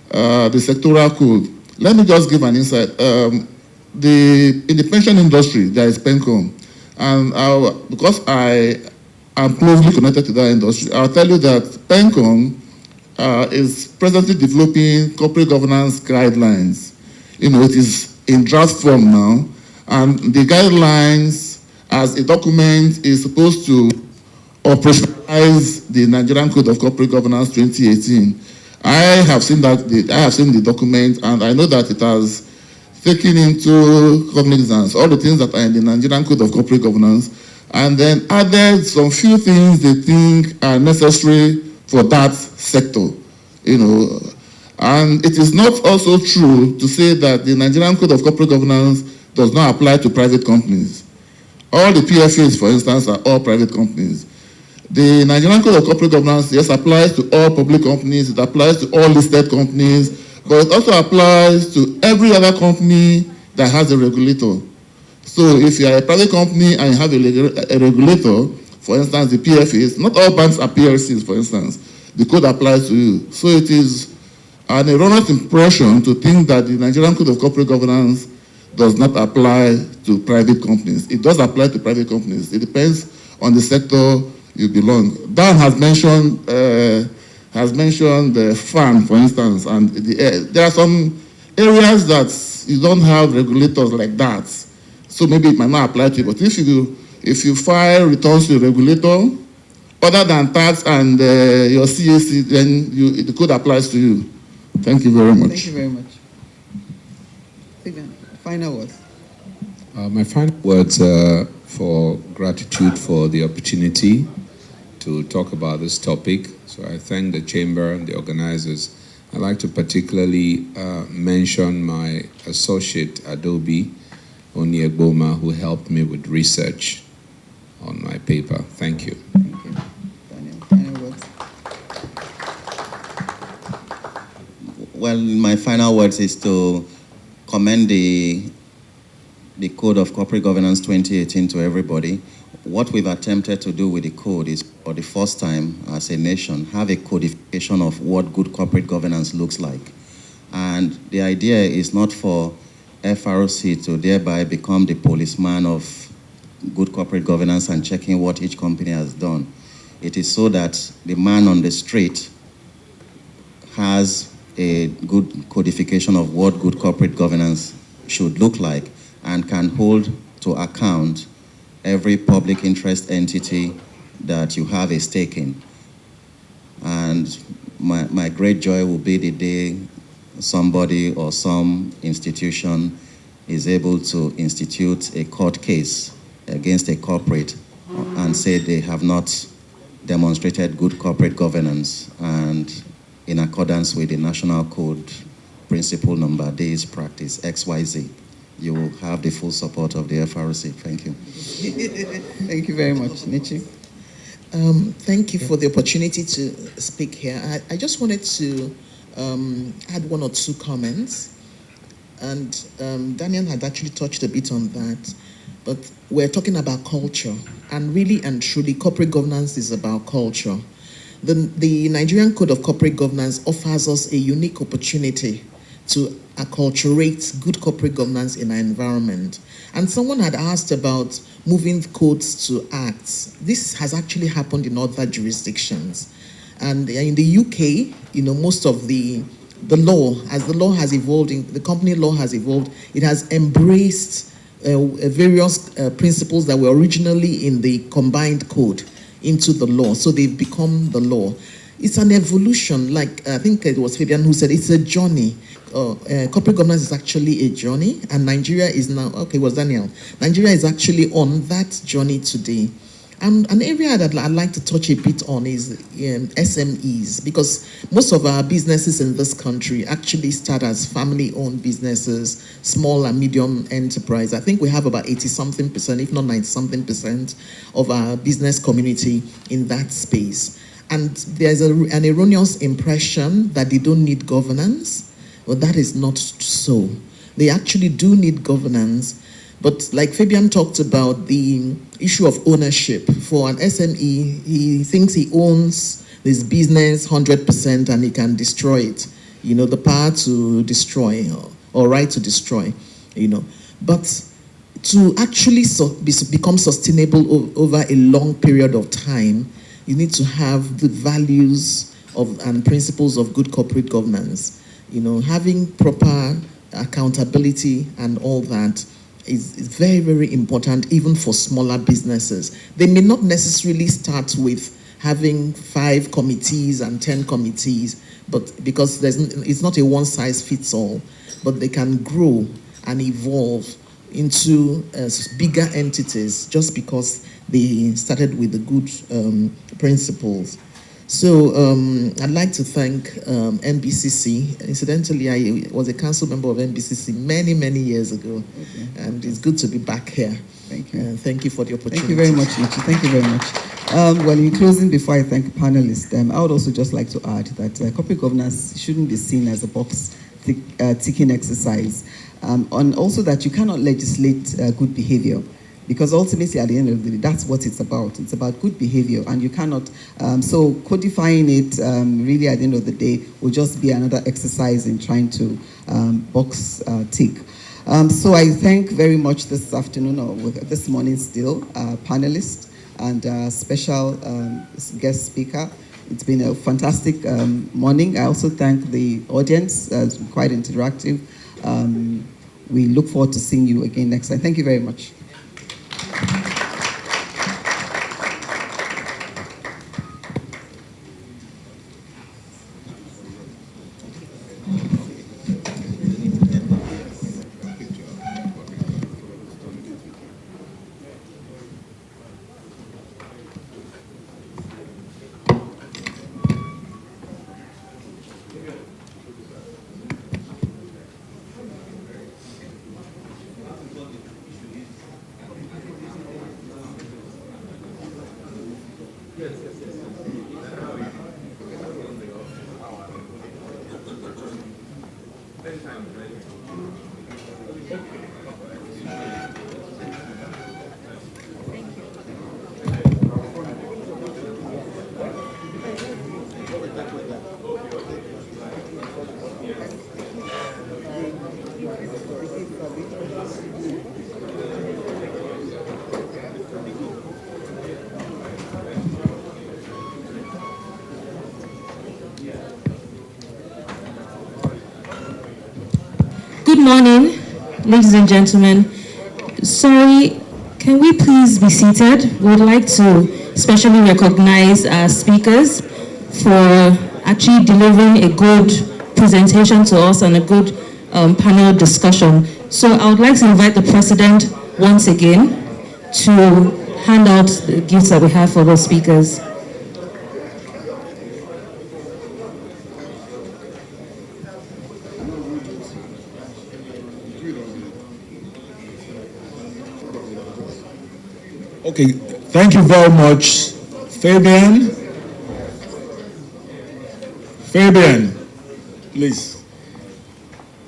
the sectoral code, let me just give an insight. In the pension industry, there is PENCOM, and because I am closely connected to that industry, I'll tell you that PENCOM is presently developing corporate governance guidelines. It is in draft form now, and the guidelines as a document is supposed to operationalize the Nigerian Code of Corporate Governance 2018. I have seen the document, and I know that it has taken into cognizance all the things that are in the Nigerian Code of Corporate Governance, and then added some few things they think are necessary for that sector. And it is not also true to say that the Nigerian Code of Corporate Governance does not apply to private companies. All the PFAs, for instance, are all private companies. The Nigerian Code of Corporate Governance, yes, applies to all public companies, it applies to all listed companies, but it also applies to every other company that has a regulator. So if you are a private company and you have a regulator, for instance, the PFAs, not all banks are PLCs, for instance, the code applies to you. So it is an erroneous impression to think that the Nigerian Code of Corporate Governance does not apply to private companies. It does apply to private companies. It depends on the sector you belong. Dan has mentioned the farm, for instance, and there are some areas that you don't have regulators like that. So maybe it might not apply to you. But if you file returns to a regulator, other than tax and your CAC, then the code applies to you. Thank you very much. Thank you very much. Final words. My final words are for gratitude for the opportunity to talk about this topic. So I thank the Chamber and the organizers. I'd like to particularly mention my associate, Adobe Onyegboma, who helped me with research on my paper. Thank you. Thank you. Daniel, final words. Well, my final words is to commend the Code of Corporate Governance 2018 to everybody. What we've attempted to do with the code is, for the first time as a nation, have a codification of what good corporate governance looks like. And the idea is not for FRC to thereby become the policeman of good corporate governance and checking what each company has done. It is so that the man on the street has a good codification of what good corporate governance should look like and can hold to account every public interest entity that you have a stake in. And my great joy will be the day somebody or some institution is able to institute a court case against a corporate and say they have not demonstrated good corporate governance and in accordance with the National Code principle number days practice XYZ. You will have the full support of the FRC. Thank you. Thank you very much, Nichi. Thank you for the opportunity to speak here. I just wanted to add one or two comments. And Daniel had actually touched a bit on that. But we're talking about culture. And really and truly, corporate governance is about culture. The Nigerian Code of Corporate Governance offers us a unique opportunity to acculturate good corporate governance in our environment. And someone had asked about moving codes to acts. This has actually happened in other jurisdictions. And in the UK, most of the law, as the law has evolved, the company law has evolved, it has embraced various principles that were originally in the combined code into the law. So they've become the law. It's an evolution, like I think it was Fabian who said, it's a journey. Corporate governance is actually a journey, and Nigeria is now, okay, it was Daniel. Nigeria is actually on that journey today. And an area that I'd like to touch a bit on is SMEs, because most of our businesses in this country actually start as family-owned businesses, small and medium enterprise. I think we have about 80-something%, if not 90-something% of our business community in that space. And there's an erroneous impression that they don't need governance. Well, that is not so. They actually do need governance. But like Fabian talked about the issue of ownership. For an SME, he thinks he owns this business 100% and he can destroy it. The power to destroy or right to destroy, But to actually become sustainable over a long period of time, you need to have the values and principles of good corporate governance. Having proper accountability and all that is very, very important, even for smaller businesses. They may not necessarily start with having 5 committees and 10 committees, but because it's not a one-size-fits-all, but they can grow and evolve into bigger entities just because they started with the good principles. So I'd like to thank NBCC. Incidentally, I was a council member of NBCC many, many years ago, and it's good to be back here. Thank you. Thank you for the opportunity. Thank you very much, Nichi. Thank you very much. Well, in closing, before I thank panelists, I would also just like to add that corporate governance shouldn't be seen as a box ticking exercise, and also that you cannot legislate good behavior. Because ultimately, at the end of the day, that's what it's about. It's about good behavior, and you cannot. So codifying it, really, at the end of the day, will just be another exercise in trying to box tick. So I thank very much this afternoon, or this morning still, panelists and special guest speaker. It's been a fantastic morning. I also thank the audience. It's been quite interactive. We look forward to seeing you again next time. Thank you very much. Good morning, ladies and gentlemen. Sorry, can we please be seated? We would like to especially recognize our speakers for actually delivering a good presentation to us and a good panel discussion. So I would like to invite the President once again to hand out the gifts that we have for the speakers. Okay, thank you very much, Fabian. Fabian, please.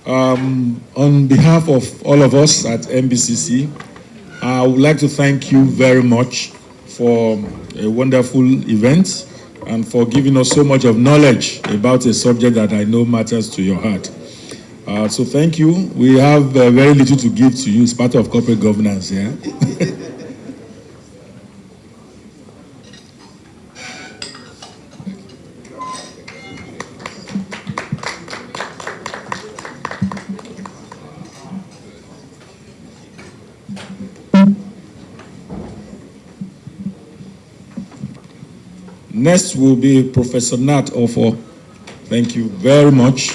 On behalf of all of us at NBCC, I would like to thank you very much for a wonderful event and for giving us so much of knowledge about a subject that I know matters to your heart. So thank you. We have very little to give to you as part of corporate governance, yeah? Next will be Professor Nat Ofo. Thank you very much.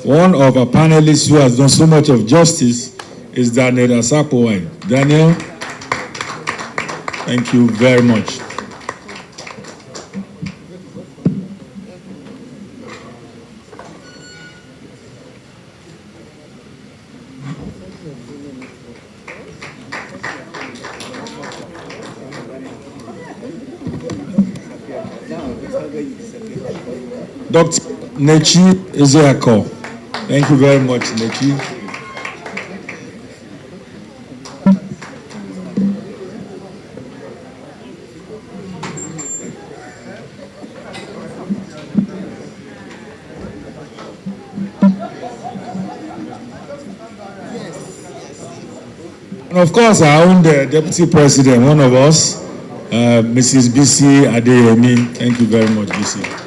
One of our panelists who has done so much of justice is Daniel Asapowai. Daniel, thank you very much. Dr. Nechi Ezeako. Thank you very much, Nechi. And of course, our own Deputy President, one of us, Mrs. BC Adeyemi. Thank you very much, BC.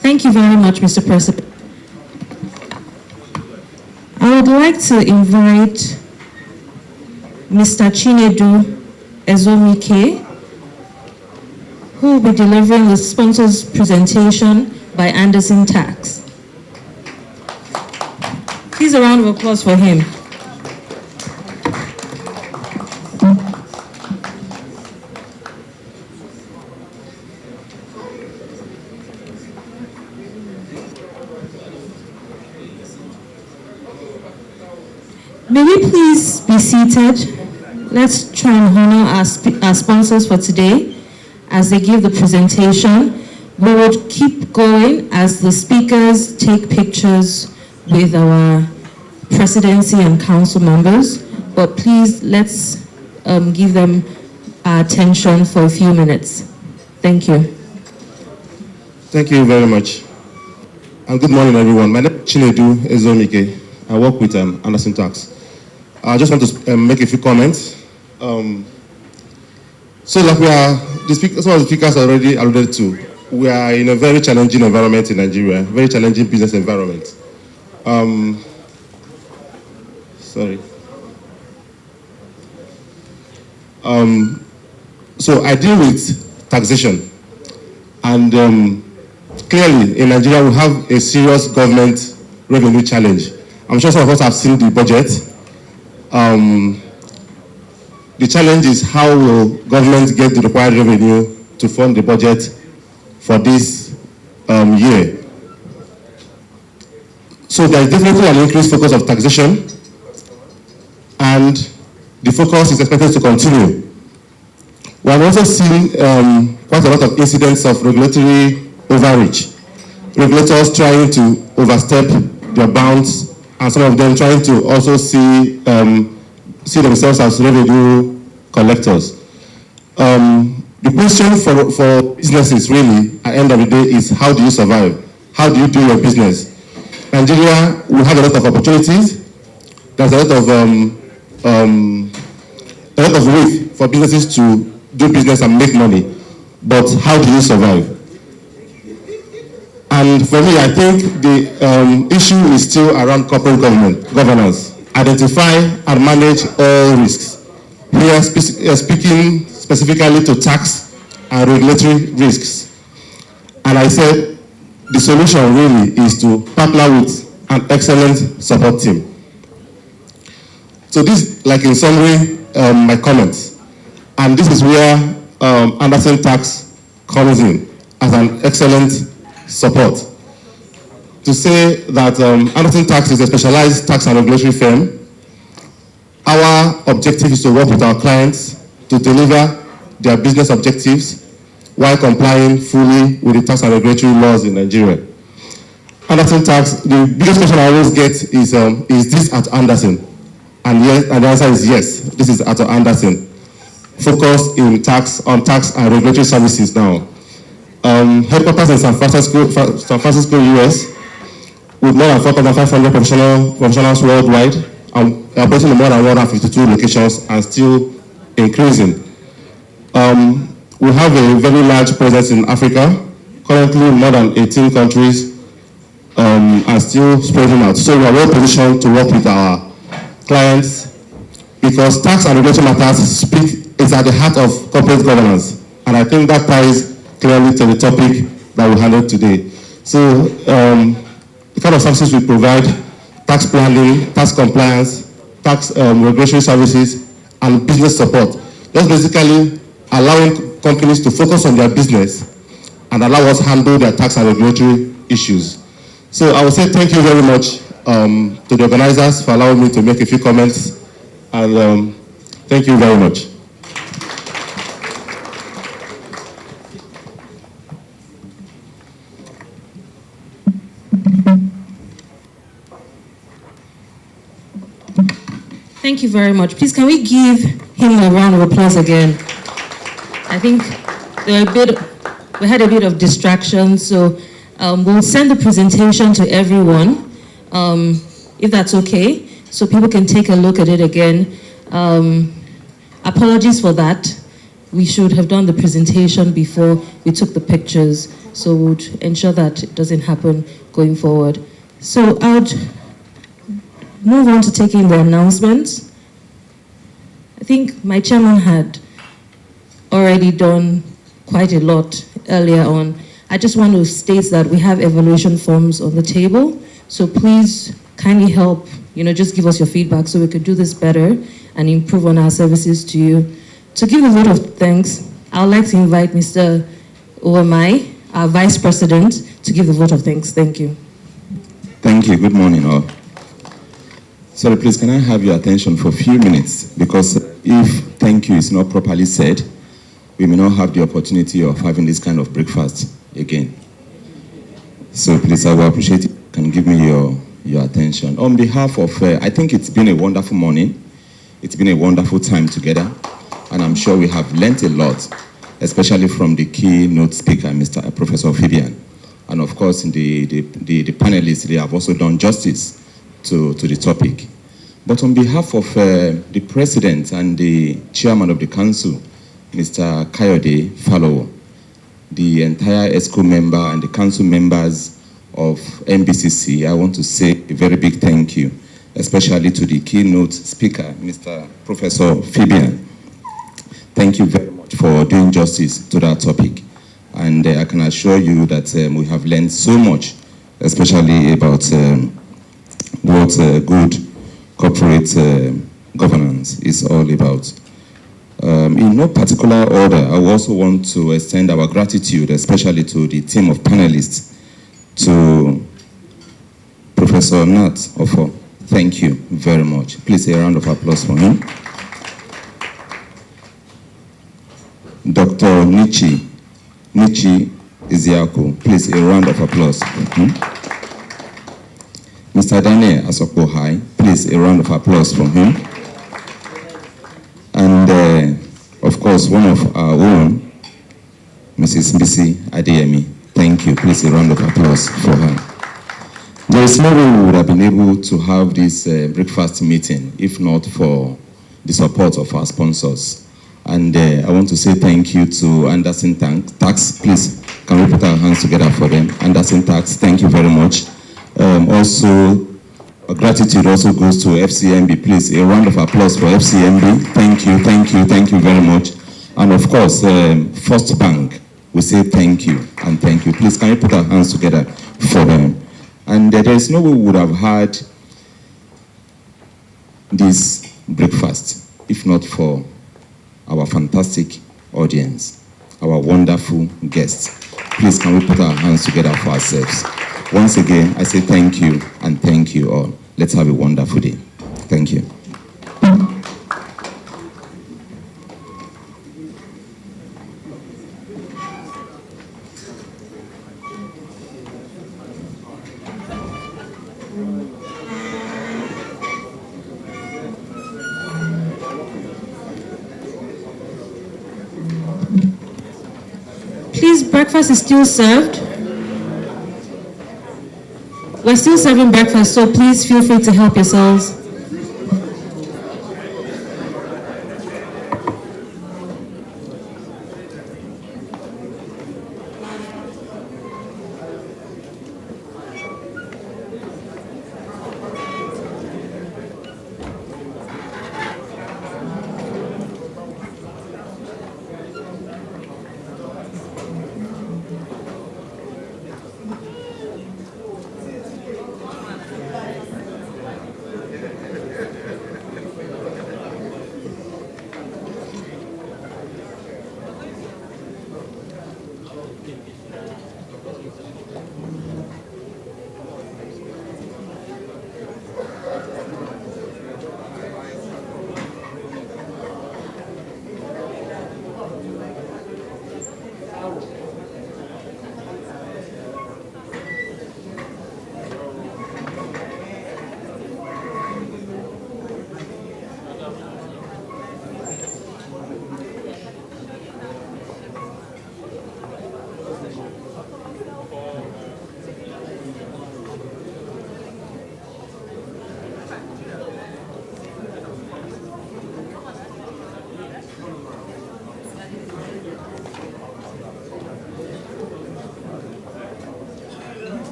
Thank you very much, Mr. President. I would like to invite Mr. Chinedu Ezomike, who will be delivering the sponsors presentation by Anderson Tax. Please a round of applause for him. May we please be seated? Let's try and honor our sponsors for today as they give the presentation. We would keep going as the speakers take pictures with our presidency and council members, but please let's give them our attention for a few minutes. Thank you. Thank you very much. And good morning, everyone. My name is Chinedu Ezomike. I work with Anderson Tax. I just want to make a few comments. So like some of the speakers already alluded to, we are in a very challenging environment in Nigeria, very challenging business environment. Sorry. So I deal with taxation. And clearly, in Nigeria, we have a serious government revenue challenge. I'm sure some of us have seen the budget. The challenge is how will government get the required revenue to fund the budget for this year. So there is definitely an increased focus of taxation, and the focus is expected to continue. We have also seen quite a lot of incidents of regulatory overreach. Regulators trying to overstep their bounds, and some of them trying to also see themselves as revenue collectors. The question for businesses really, at the end of the day, is how do you survive? How do you do your business? Nigeria, we have a lot of opportunities. There's a lot of way for businesses to do business and make money. But how do you survive? And for me, I think the issue is still around corporate governance. Identify and manage all risks. Here, speaking specifically to tax and regulatory risks. And I said the solution really is to partner with an excellent support team. So this, like in summary, my comments. And this is where Anderson Tax comes in as an excellent support. To say that Anderson Tax is a specialized tax and regulatory firm, our objective is to work with our clients to deliver their business objectives while complying fully with the tax and regulatory laws in Nigeria. Anderson Tax, the biggest question I always get is this at Anderson? And yes, and the answer is yes, this is at Anderson. Focus on tax and regulatory services now. Headquarters in San Francisco, US, with more than 4,500 professionals worldwide, and operating in more than 152 locations and still increasing. We have a very large presence in Africa, currently in more than 18 countries, and still spreading out. So we are well positioned to work with our clients because tax and regulatory matters is at the heart of corporate governance. And I think that ties clearly to the topic that we handled today. So the kind of services we provide, tax planning, tax compliance, tax regulatory services, and business support. That's basically allowing companies to focus on their business and allow us to handle their tax and regulatory issues. So I would say thank you very much to the organizers for allowing me to make a few comments, and thank you very much. Thank you very much. Please, can we give him a round of applause again? I think we had a bit of distraction, so we'll send the presentation to everyone, if that's okay, so people can take a look at it again. Apologies for that. We should have done the presentation before we took the pictures, so we'll ensure that it doesn't happen going forward. So I would move on to taking the announcements. I think my chairman had already done quite a lot earlier on. I just want to state that we have evaluation forms on the table, so please kindly help, just give us your feedback so we could do this better and improve on our services to you. To give a vote of thanks, I would like to invite Mr. Uwamai, our Vice President, to give the vote of thanks. Thank you. Thank you. Good morning, all. Sorry, please, can I have your attention for a few minutes? Because if thank you is not properly said, we may not have the opportunity of having this kind of breakfast again. So please, I will appreciate it. Can give me your attention. On behalf of, I think it's been a wonderful morning. It's been a wonderful time together. And I'm sure we have learnt a lot, especially from the keynote speaker, Professor Fabian. And of course, the panelists, they have also done justice to the topic. But on behalf of the President and the Chairman of the Council, Mr. Kayode Falowo, the entire ESCO member and the Council members of NBCC, I want to say a very big thank you, especially to the keynote speaker, Mr. Professor Fabian. thank you very much for doing justice to that topic. And I can assure you that we have learned so much, especially about what good corporate governance is all about. In no particular order, I also want to extend our gratitude, especially to the team of panelists, to Professor Nat Ofo. Thank you very much. Please a round of applause for him. Dr. Nichi Iziaku, please a round of applause for him. Mr. Daniel Asokohai, please a round of applause from him. And of course, one of our own, Mrs. Mbisi Adeyemi. Thank you. Please a round of applause for her. There is no way we would have been able to have this breakfast meeting if not for the support of our sponsors. And I want to say thank you to Anderson Tax. Please, can we put our hands together for them? Anderson Tax, thank you very much. Also, gratitude also goes to FCMB. Please, a round of applause for FCMB. Thank you, thank you, thank you very much. And of course, First Bank, we say thank you and thank you. Please, can you put our hands together for them? And there is no way we would have had this breakfast if not for our fantastic audience, our wonderful guests. Please, can we put our hands together for ourselves? Once again, I say thank you and thank you all. Let's have a wonderful day. Thank you. Please, breakfast is still served. We're still serving breakfast, so please feel free to help yourselves.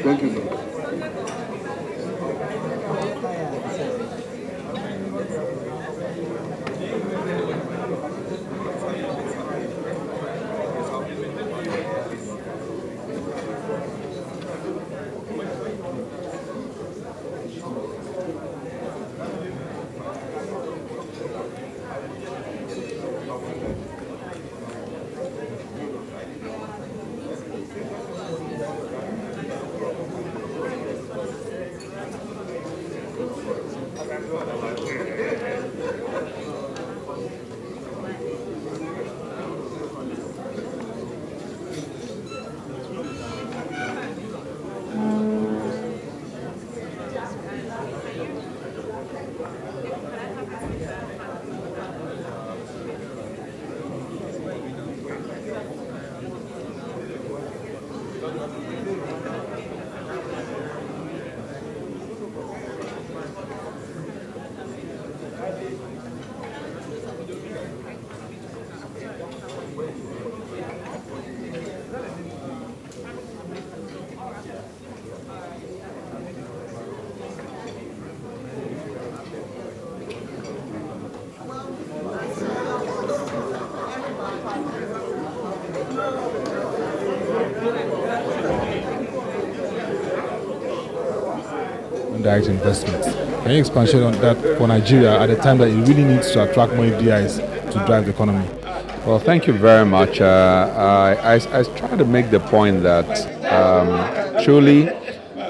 Thank you, sir. Direct investments. Can you expand on that for Nigeria at a time that it really needs to attract more FDIs to drive the economy? Well, thank you very much. I try to make the point that truly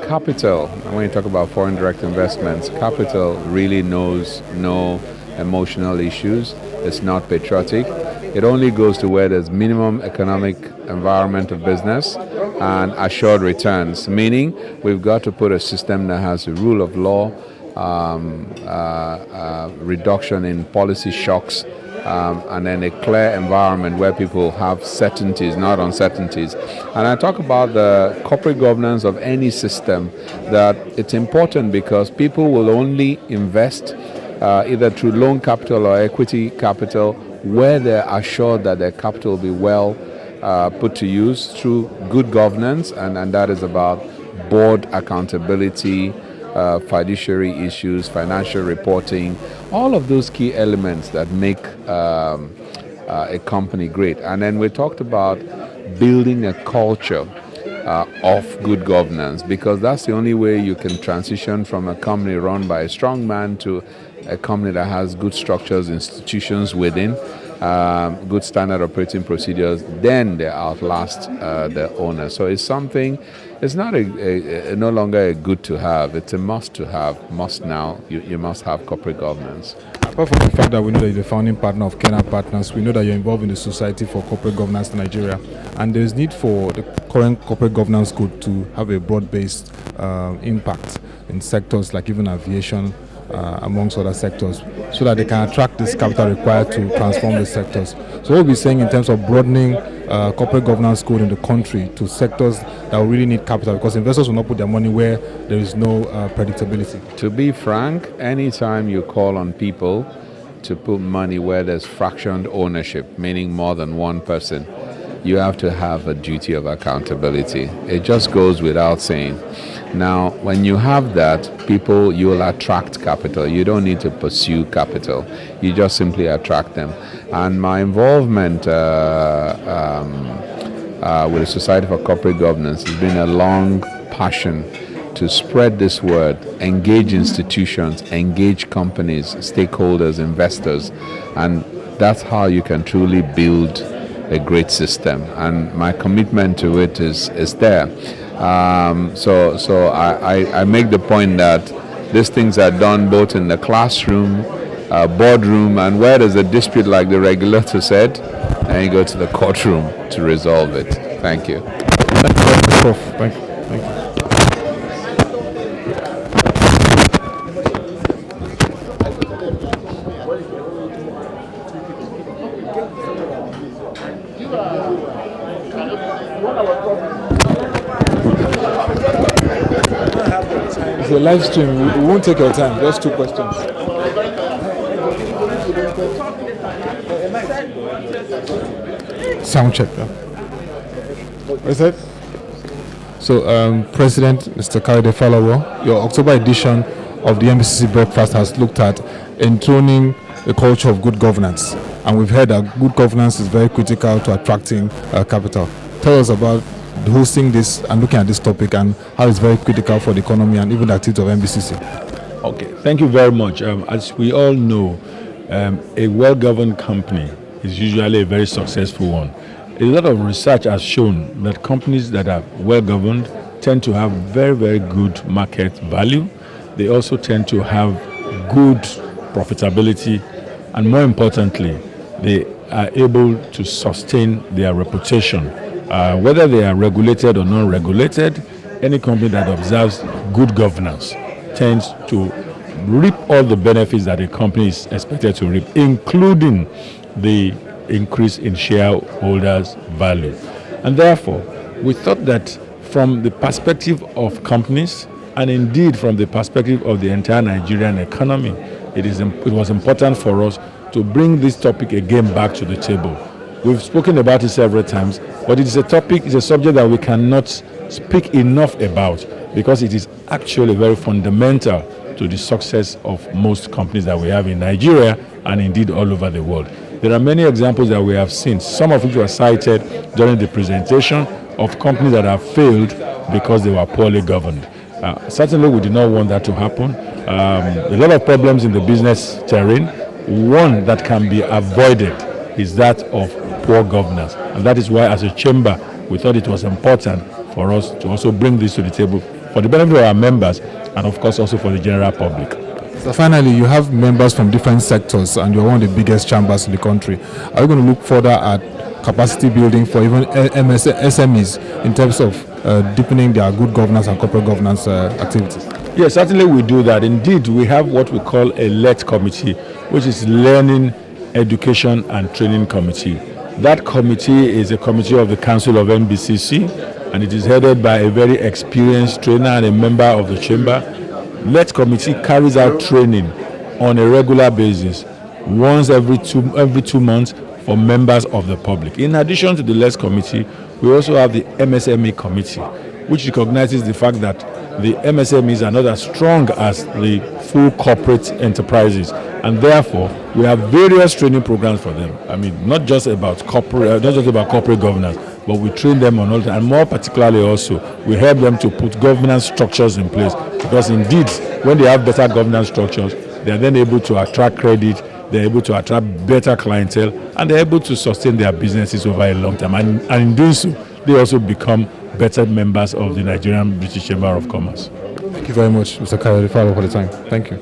capital, when you talk about foreign direct investments, capital really knows no emotional issues. It's not patriotic. It only goes to where there's minimum economic environment of business and assured returns, meaning we've got to put a system that has a rule of law, reduction in policy shocks, and then a clear environment where people have certainties, not uncertainties. And I talk about the corporate governance of any system, that it's important because people will only invest either through loan capital or equity capital where they're assured that their capital will be well put to use through good governance, and that is about board accountability, fiduciary issues, financial reporting, all of those key elements that make a company great. And then we talked about building a culture of good governance, because that's the only way you can transition from a company run by a strong man to a company that has good structures, institutions within, good standard operating procedures, then they outlast their owner. So it's something, it's not no longer a good to have, it's a must to have, must now. You must have corporate governance. Apart from the fact that we know that you're the founding partner of Kenyan Partners, we know that you're involved in the Society for Corporate Governance in Nigeria, and there's need for the current corporate governance code to have a broad-based impact in sectors like even aviation, amongst other sectors, so that they can attract this capital required to transform the sectors. So what we'll be saying in terms of broadening corporate governance code in the country to sectors that will really need capital, because investors will not put their money where there is no predictability. To be frank, anytime you call on people to put money where there's fractioned ownership, meaning more than one person, you have to have a duty of accountability. It just goes without saying. Now, when you have that, people, you will attract capital. You don't need to pursue capital. You just simply attract them. And my involvement with the Society for Corporate Governance has been a long passion to spread this word, engage institutions, engage companies, stakeholders, investors, and that's how you can truly build a great system. And my commitment to it is there. So I make the point that these things are done both in the classroom, boardroom, and where there's a dispute, like the regulator said, and you go to the courtroom to resolve it. Thank you. Thank you. It's a live stream. We won't take your time. Just 2 questions. Sound check. What is that? So, President Mr. Kayode Falowo, your October edition of the NBCC Breakfast has looked at enthroning a culture of good governance, and we've heard that good governance is very critical to attracting capital. Tell us about hosting this and looking at this topic and how it's very critical for the economy and even the activity of NBCC. Okay, thank you very much. As we all know, a well-governed company is usually a very successful one. A lot of research has shown that companies that are well-governed tend to have very, very good market value. They also tend to have good profitability, and more importantly, they are able to sustain their reputation. Whether they are regulated or non-regulated, any company that observes good governance tends to reap all the benefits that a company is expected to reap, including the increase in shareholders' value. And therefore, we thought that from the perspective of companies, and indeed from the perspective of the entire Nigerian economy, it was important for us to bring this topic again back to the table. We've spoken about it several times, but it's a subject that we cannot speak enough about, because it is actually very fundamental to the success of most companies that we have in Nigeria and indeed all over the world. There are many examples that we have seen, some of which were cited during the presentation, of companies that have failed because they were poorly governed. Certainly we do not want that to happen. A lot of problems in the business terrain. One that can be avoided is that of poor governance. And that is why, as a chamber, we thought it was important for us to also bring this to the table for the benefit of our members and, of course, also for the general public. So finally, you have members from different sectors and you're one of the biggest chambers in the country. Are you going to look further at capacity building for even SMEs in terms of deepening their good governance and corporate governance activities? Yes, certainly we do that. Indeed, we have what we call a LET committee, which is Learning, Education and Training Committee. That committee is a committee of the Council of NBCC, and it is headed by a very experienced trainer and a member of the chamber. LET committee carries out training on a regular basis, once every two months, for members of the public. In addition to the LET committee, we also have the MSME committee, which recognizes the fact that the MSMEs are not as strong as the full corporate enterprises, and therefore we have various training programs for them. I mean, not just about corporate governance, but we train them on all that, and more particularly also we help them to put governance structures in place, because indeed when they have better governance structures, they are then able to attract credit, they're able to attract better clientele, and they're able to sustain their businesses over a long time, and in doing so they also become better members of the Nigerian British Chamber of Commerce. Thank you very much, Mr. Kayode, for the time. Thank you.